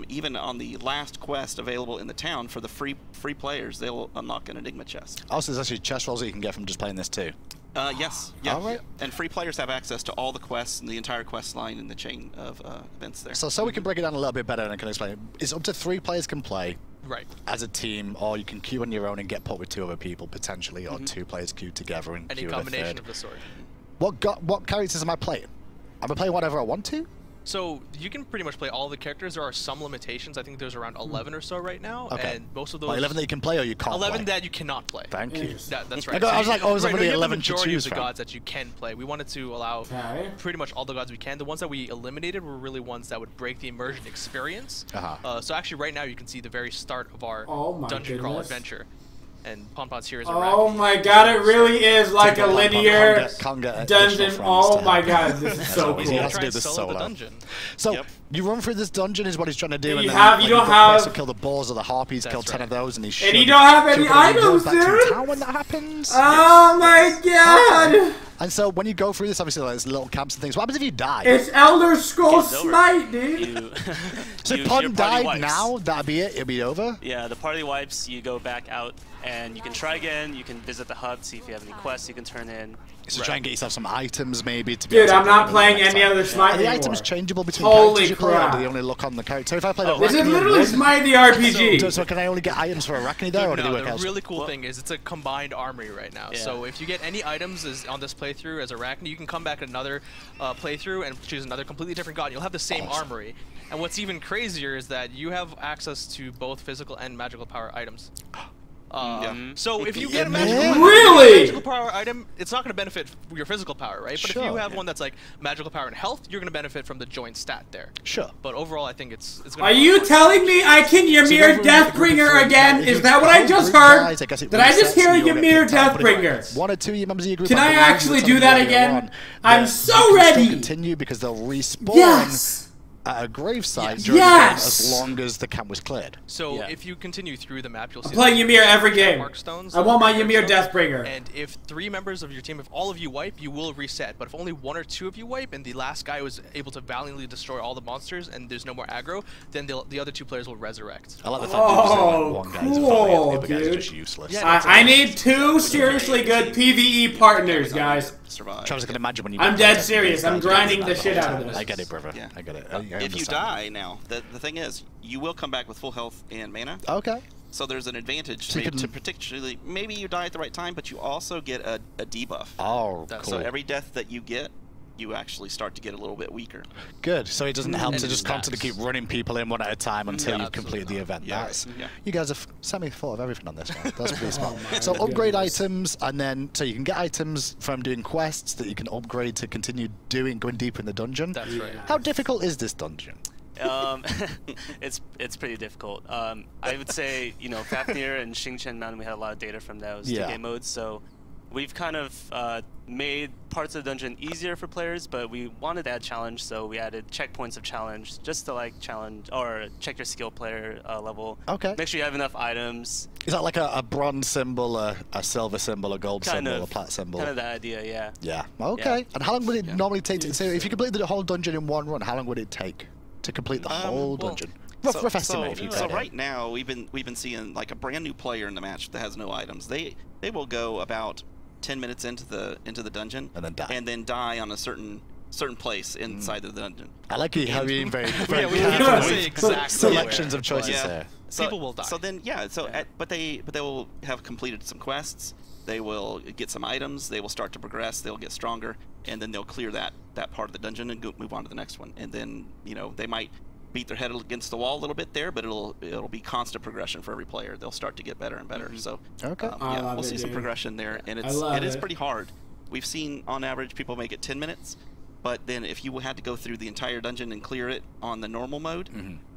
Even on the last quest available in the town for the free players, they'll unlock an Enigma chest. Also, there's actually chest rolls that you can get from just playing this too. Yes. Yeah. All right. And free players have access to all the quests and the entire quest line in the chain of events there. So we can break it down a little bit better and I can explain it. It's up to 3 players can play. Right. As a team, or you can queue on your own and get put with 2 other people potentially, or 2 players queue together and Any queue combination with of the sort. What characters am I playing? Am I playing whatever I want to? So you can pretty much play all the characters. There are some limitations. I think there's around 11 or so right now, Okay. and most of those. 11 that you can play or you can't 11 play? that you cannot play. Thank you. That's right. I was like, oh, there's right, only you have 11 the to majority choose of the from. gods that you can play. We wanted to allow pretty much all the gods we can. The ones that we eliminated were really ones that would break the immersion experience. So actually, right now you can see the very start of our dungeon crawl adventure. And PonPon's here is a Oh my god, it really is like a linear can't get dungeon. Oh my god, this is so cool. He has to do this solo. So you run through this dungeon is what he's trying to do. And and you then have- when you don't go quest have- to kill the balls of the harpies, kill 10 of those, and he's And you don't have any items, dude. When that happens. Oh my god. And so when you go through this, obviously there's little camps and things. What happens if you die? It's Elder Scrolls Smite, dude. So if Pon died now, that'd be it. It'd be over. Yeah, the party wipes. You go back out, and you can try again. You can visit the hub, see if you have any quests you can turn in. So try and get yourself some items, maybe. To be Dude, able to I'm not do playing next any time. other Smite Are the anymore. items changeable between Holy characters you play, or crap. do they only look on the character? So if I play This is literally Smite the RPG. So can I only get items for Arachne there, or do they work the out? really cool thing is it's a combined armory right now. So if you get any items on this playthrough as Arachne, you can come back another playthrough and choose another completely different god. You'll have the same armory. And what's even crazier is that you have access to both physical and magical power items. So if you get a magical power item, it's not going to benefit your physical power, right? But if you have one that's like magical power and health, you're going to benefit from the joint stat there. Sure. But overall, I think it's going to Are you telling me I can Ymir Deathbringer again? Is that what I just heard? Did I just hear Ymir Deathbringer? 1 or 2 of your members of your group. Can I actually do that again? I'm so ready. Continue because they'll respawn. Yes. At a gravesite during the game as long as the camp was cleared. So if you continue through the map, you'll see I'm playing Ymir every game. Markstones. I want my Ymir Deathbringer. And if 3 members of your team, if all of you wipe, you will reset. But if only 1 or 2 of you wipe, and the last guy was able to valiantly destroy all the monsters, and there's no more aggro, then the other 2 players will resurrect. I like the fact that one guy's cool, the guys are just useless. Yeah, I need 2 seriously good PvE partners, guys. Travis, I can imagine when you. I'm dead serious. I'm grinding the shit out of this. I get it, brother. I get it. If you die now, the thing is, you will come back with full health and mana. Okay. So there's an advantage So to particularly, maybe you die at the right time, but you also get a debuff. Oh, cool. So every death that you get, you actually start to get a little bit weaker. Good. So it doesn't help to just constantly keep running people in one at a time until you've completed the event. You guys have semi thought of everything on this one. That's pretty smart. So upgrade items, and then so you can get items from doing quests that you can upgrade to continue going deeper in the dungeon. That's right. How difficult is this dungeon? It's pretty difficult. I would say, you know, Fafnir and Xingchen Mountain, we had a lot of data from those 2 game modes, so we've kind of made parts of the dungeon easier for players, but we wanted to add challenge, so we added checkpoints of challenge just to like challenge or check your skill player level. Okay. Make sure you have enough items. Is that like a bronze symbol, a silver symbol, a gold symbol, a plat symbol? Kind of that idea, yeah. Yeah. Okay. And how long would it normally take to? So if you completed the whole dungeon in one run, how long would it take to complete the whole dungeon? Rough estimate, if you could. So right now, we've been seeing like a brand new player in the match that has no items. They will go about 10 minutes into the dungeon and then die on a certain place inside of the dungeon. I like you how you're very selections of choices there. So, people will die. So then but they will have completed some quests. They will get some items. They will start to progress. They'll get stronger, and then they'll clear that part of the dungeon and move on to the next one. And then they might beat their head against the wall a little bit there, but it'll be constant progression for every player. They'll start to get better and better. So we'll see some progression there, and it is pretty hard. We've seen on average people make it 10 minutes, but then if you had to go through the entire dungeon and clear it on the normal mode,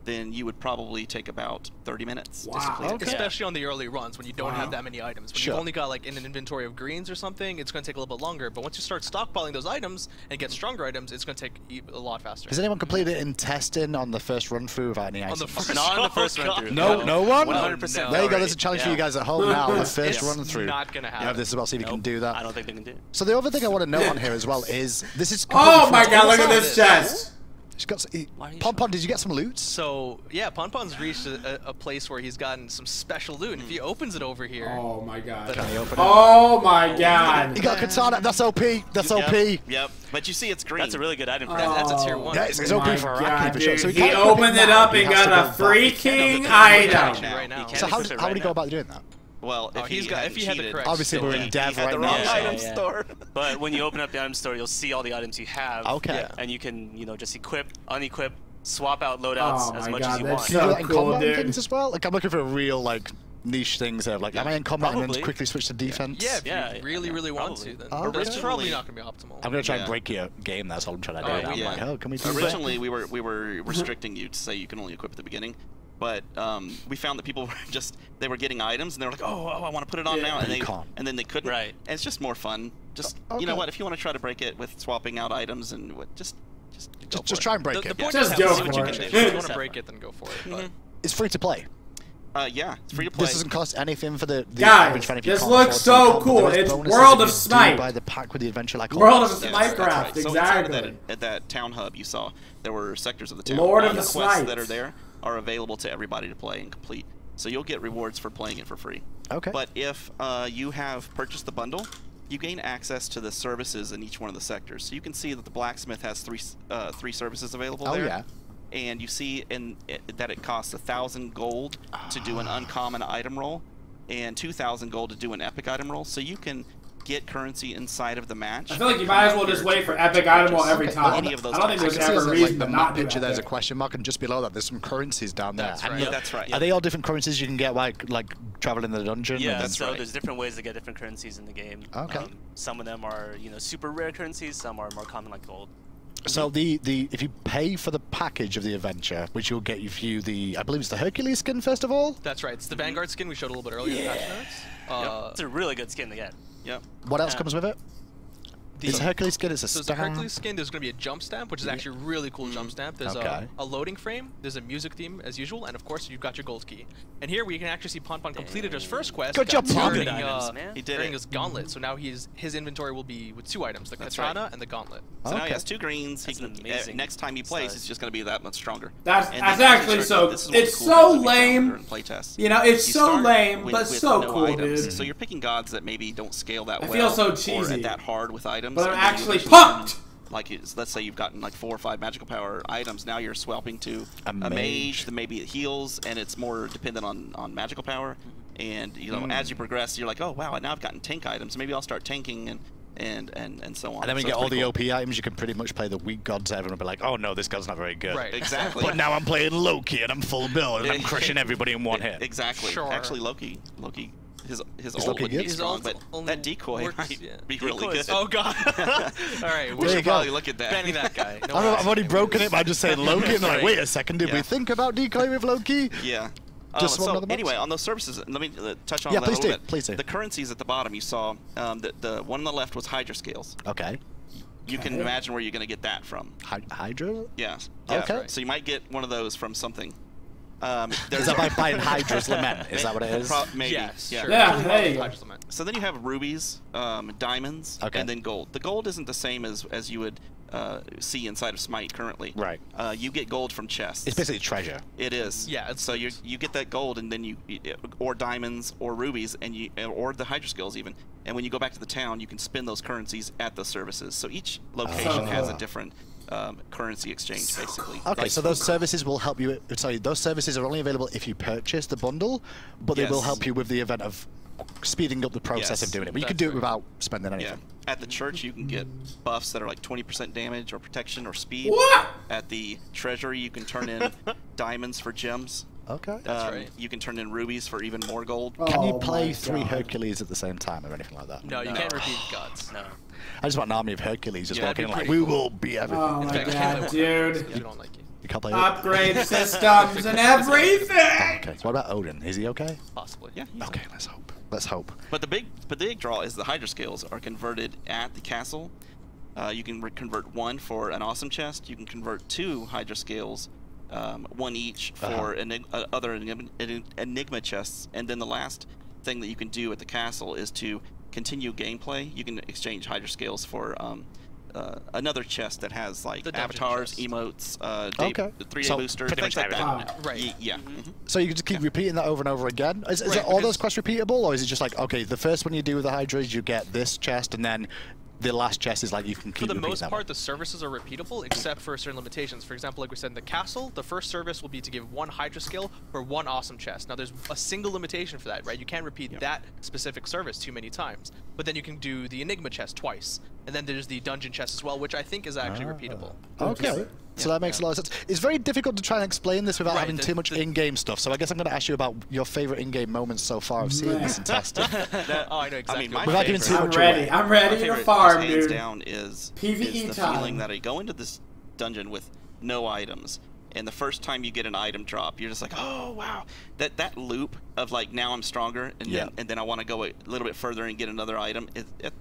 then you would probably take about 30 minutes to complete it. Especially on the early runs when you don't have that many items. When you've only got like an inventory of greens or something, it's going to take a little bit longer. But once you start stockpiling those items and get stronger items, it's going to take a lot faster. Has anyone completed it in testing on the first run through without any items? On the first run through. No one? 100%. There you go. There's a challenge for you guys at home now. The first run through. Not going to happen. You have this as well, see if you can do that. I don't think they can do it. So the other thing I want to note on here as well is this is. Oh my god! Look at this chest. PonPon, did you get some loot? So yeah, PonPon's reached a place where he's gotten some special loot. And if he opens it over here, oh my god! Can he open it? Oh my god! He got a katana. That's OP. That's OP. Yep. But you see, it's green. That's a really good item for That's a tier 1. Yeah, it's OP for Iraqi for sure. So he opened it up and got a freaking item. Right now. So how would he go about doing that? Well, if he had the correct, obviously we're in dev right now. Item store. But when you open up the item store, you'll see all the items you have. Okay. And you can, just equip, unequip, swap out loadouts as much as you want. Can you do that in combat things as well? Like I'm looking for real niche things there. Like am I in combat and then quickly switch to defense? Yeah, if you really want to, then it's probably not going to be optimal. I'm going to try and break your game. That's all I'm trying to do. I'm like, oh, can we do that? Originally, we were restricting you to say you can only equip at the beginning. But we found that people were they were getting items and they were like, oh, I want to put it on now, and then they couldn't. Right. And it's just more fun. You know what? If you want to try to break it with swapping out items and just try and break it. The point is if you want to break it, then go for it. But. It's free to play. Yeah, it's free to play. This doesn't cost anything for the guys. This looks so cool. It's World of Smite. Buy the pack with the adventure like World of Smite craft. So exactly. At that town hub, you saw there were sectors of the town. Lord of the quests Smite that are there are available to everybody to play and complete. So you'll get rewards for playing it for free. Okay. But if you have purchased the bundle, you gain access to the services in each one of the sectors. So you can see that the blacksmith has three services available there. Oh yeah. And you see that it costs 1,000 gold to do an uncommon item roll, and 2,000 gold to do an epic item roll. So you can get currency inside of the match. I feel like you might as well just wait for epic item roll every time. I don't think there's ever a reason to not do that. There's a question mark, and just below that, there's some currencies down there. That's right. That's right. Are they all different currencies you can get like traveling the dungeon? Yeah, so there's different ways to get different currencies in the game. Okay. Some of them are super rare currencies. Some are more common, like gold. So if you pay for the package of the adventure, which will get you the I believe it's the Hercules skin first of all. That's right. It's the Vanguard skin we showed a little bit earlier. Yeah. It's a really good skin to get. Yep. What else comes with it? It's a Hercules skin, it's a stamp. So the Hercules skin, there's going to be a jump stamp, which is actually a really cool jump stamp. There's a loading frame, there's a music theme as usual, and of course you've got your gold key. And here we can actually see PonPon completed his first quest. Good job, PonPon. He did his gauntlet, so now his inventory will be with 2 items, the katana and the gauntlet. So now he has 2 greens. Next time he plays, he's just going to be that much stronger. That's actually so. It's so lame. You know, it's so lame, but so cool, dude. So you're picking gods that maybe don't scale that well. I feel so cheesy. Or that hard with items. But I'm actually pumped. Like, let's say you've gotten like 4 or 5 magical power items. Now you're swapping to a mage. Then maybe it heals, and it's more dependent on magical power. And you know, as you progress, you're like, oh wow, now I've gotten tank items. Maybe I'll start tanking and so on. And then when you get all the OP items, you can pretty much play the weak gods ever and be like, oh no, this god's not very good. Right, exactly. But now I'm playing Loki and I'm full build and I'm crushing everybody in one hit. Exactly. Sure. Actually, Loki, his ult would be strong, but that decoy might be really good. Oh god. All right, we should probably look at that. Banning that guy. No I've already broken it by just saying Loki and like, wait a second, did we think about decoy with Loki? Yeah. So anyway, on those services, let me touch on that a little bit. Please do. The currencies at the bottom, you saw the one on the left was Hydra scales. Okay. You can imagine where you're going to get that from. Hydra? Yeah. Okay. Right. So you might get one of those from something. Is that by buying Hydra's Lament? Is that what it is? Maybe. Yes. Yeah. Sure. Yeah. Hey. So then you have rubies, diamonds, and then gold. The gold isn't the same as you would see inside of Smite currently. Right. You get gold from chests. It's basically treasure. It is. Yeah. So you get that gold, and then or diamonds or rubies, and or the Hydra skills even. And when you go back to the town, you can spend those currencies at the services. So each location has a different currency exchange, basically. Okay, so those services will help you. Sorry, those services are only available if you purchase the bundle, but they will help you with the event of speeding up the process of doing it. But you can do it without spending anything. Yeah. At the church, you can get buffs that are like 20% damage or protection or speed. What? At the treasury, you can turn in diamonds for gems. Okay. That's right. You can turn in rubies for even more gold. Can you play 3 Hercules at the same time or anything like that? No, you can't repeat gods. No. I just want an army of Hercules just walking in like, we will be everything. Oh my god, dude. You don't like it. You can't play Upgrade systems and everything! Okay, so what about Odin? Is he okay? Possibly. Yeah. Okay, let's hope. Let's hope. But the big draw is the Hydra scales are converted at the castle. You can convert 1 for an awesome chest. You can convert 2 Hydra scales, 1 each for other enigma chests. And then the last thing that you can do at the castle is to continue gameplay. You can exchange Hydra scales for another chest that has like avatars, emotes, 3-day boosters, things like that. Right. Yeah. So you can just keep repeating that over and over again? Is it all those quests repeatable, or is it just like, okay, the first one you do with the Hydras, you get this chest, and then the last chest is like you can keep For the repeating most that part, one? the services are repeatable, except for certain limitations. For example, like we said in the castle, the first service will be to give 1 Hydra skill for 1 awesome chest. Now, there's a single limitation for that, right? You can't repeat that specific service too many times. But then you can do the enigma chest twice. And then there's the dungeon chest as well, which I think is actually repeatable. Okay. So that makes a lot of sense. It's very difficult to try and explain this without having too much in-game stuff. So I guess I'm going to ask you about your favorite in-game moments so far of seeing this and testing. Oh, I know exactly. I mean, my without giving too much favorite, I'm ready to farm, hands dude. down is PvE the time. feeling that I go into this dungeon with no items, and the first time you get an item drop, you're just like, oh wow, that loop of like, now I'm stronger, and then I want to go a little bit further and get another item.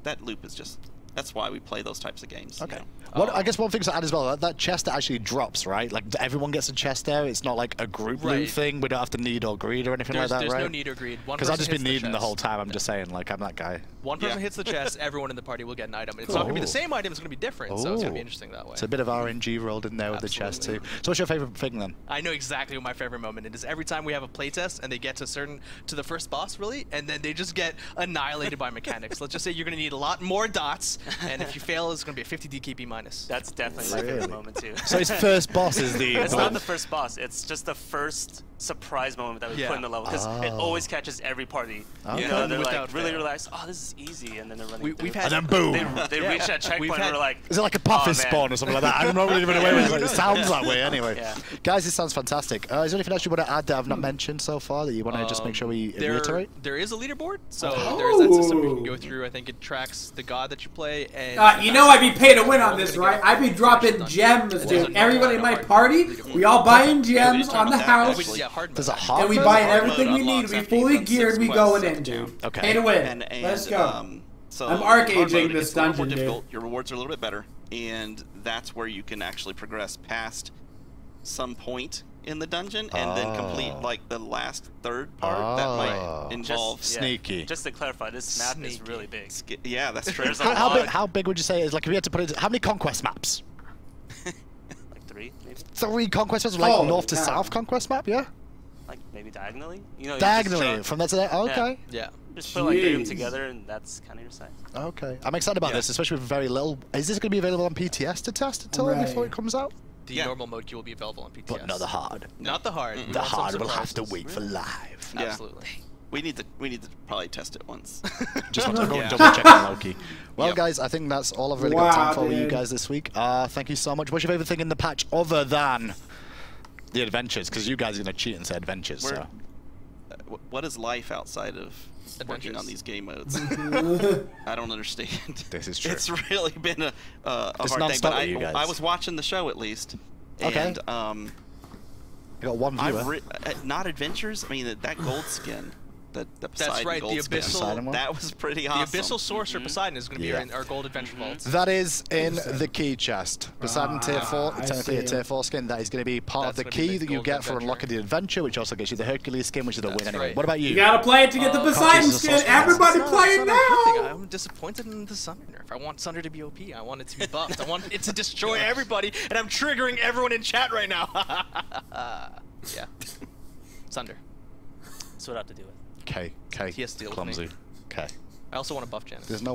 That loop is just. That's why we play those types of games. Okay. You know? I guess one thing to add as well, that chest that actually drops, right? Like, everyone gets a chest there. It's not like a group loot thing. We don't have to need or greed or anything like that, right? There's no need or greed. Because I've just been needing the whole time. I'm just saying, like, I'm that guy. One person hits the chest, everyone in the party will get an item. It's not going to be the same item, it's going to be different, so it's going to be interesting that way. It's a bit of RNG rolled in there with the chest, too. So what's your favorite thing, then? I know exactly what my favorite moment is. Every time we have a playtest and they get to the first boss, really, and then they just get annihilated by mechanics. Let's just say you're going to need a lot more dots, and if you fail, it's going to be a 50 DKP minus. That's definitely my favorite moment, too. So his first boss is the... It's not the first boss. It's just the first surprise moment that we put in the level, because it always catches every party. You know, they're like really relaxed. Oh, this is easy, and then they're running. And then boom. They reach that checkpoint, and we're like, is it like a puffy spawn or something like that? I'm not really running away with it. It sounds that way anyway. Guys, this sounds fantastic. Is there anything else you want to add that I've not mentioned so far that you want to just make sure we reiterate? There is a leaderboard, so there's that system we can go through. I think it tracks the god that you play. And you know I'd be pay to win on this, right? I'd be dropping gems, dude. Everybody in my party, we all buying gems on the house. There's a hard and we buying everything we need. We fully geared. We going in, dude. Okay. Pay to win. Let's go. So I'm arc-aging this dungeon, dude. Your rewards are a little bit better, and that's where you can actually progress past some point in the dungeon and then complete like the last third part that might involve sneaky. Just to clarify, this map is really big. Yeah, that's true. How big would you say it is? Like, if you had to put it, how many conquest maps? Like 3, maybe. 3 conquest maps, like north to south conquest map, yeah. Like maybe diagonally. You know, diagonally from there to there. Okay. Yeah. Just put like 3 of them together, and that's kind of your size. Okay. I'm excited about this, especially with very little. Is this going to be available on PTS to test at all before it comes out? The normal mode queue will be available on PTS. But not the hard. Not the hard. The hard will have to wait for live. Yeah. Absolutely. We need to probably test it once. Just want to go and double check on Loki. Well, guys, I think that's all I've really got time for you guys this week. Thank you so much. What's your favorite thing in the patch other than the adventures? Because you guys are going to cheat and say adventures. So. What is life outside of working on these game modes? I don't understand. This is true. It's really been a hard thing. But I was watching the show at least. And, you got one viewer. Not adventures. I mean, that gold skin. The That's right, the Abyssal. That was pretty awesome. The Abyssal Sorcerer Poseidon is going to be in our gold adventure vaults. That is in the key chest. Poseidon tier 4, technically a tier 4 skin. That is going to be part of the key that you get for unlocking the adventure, which also gives you the Hercules skin, which is the win anyway. What about you? You gotta play it to get the Poseidon skin. Everybody play it now! I'm disappointed in the Sunder nerf. I want Sunder to be OP. I want it to be buffed. I want it to destroy everybody, and I'm triggering everyone in chat right now. Yeah. Sunder. That's what I have to do with. K. He has to deal Clumsy. with me. K. I also want to buff Janice. There's no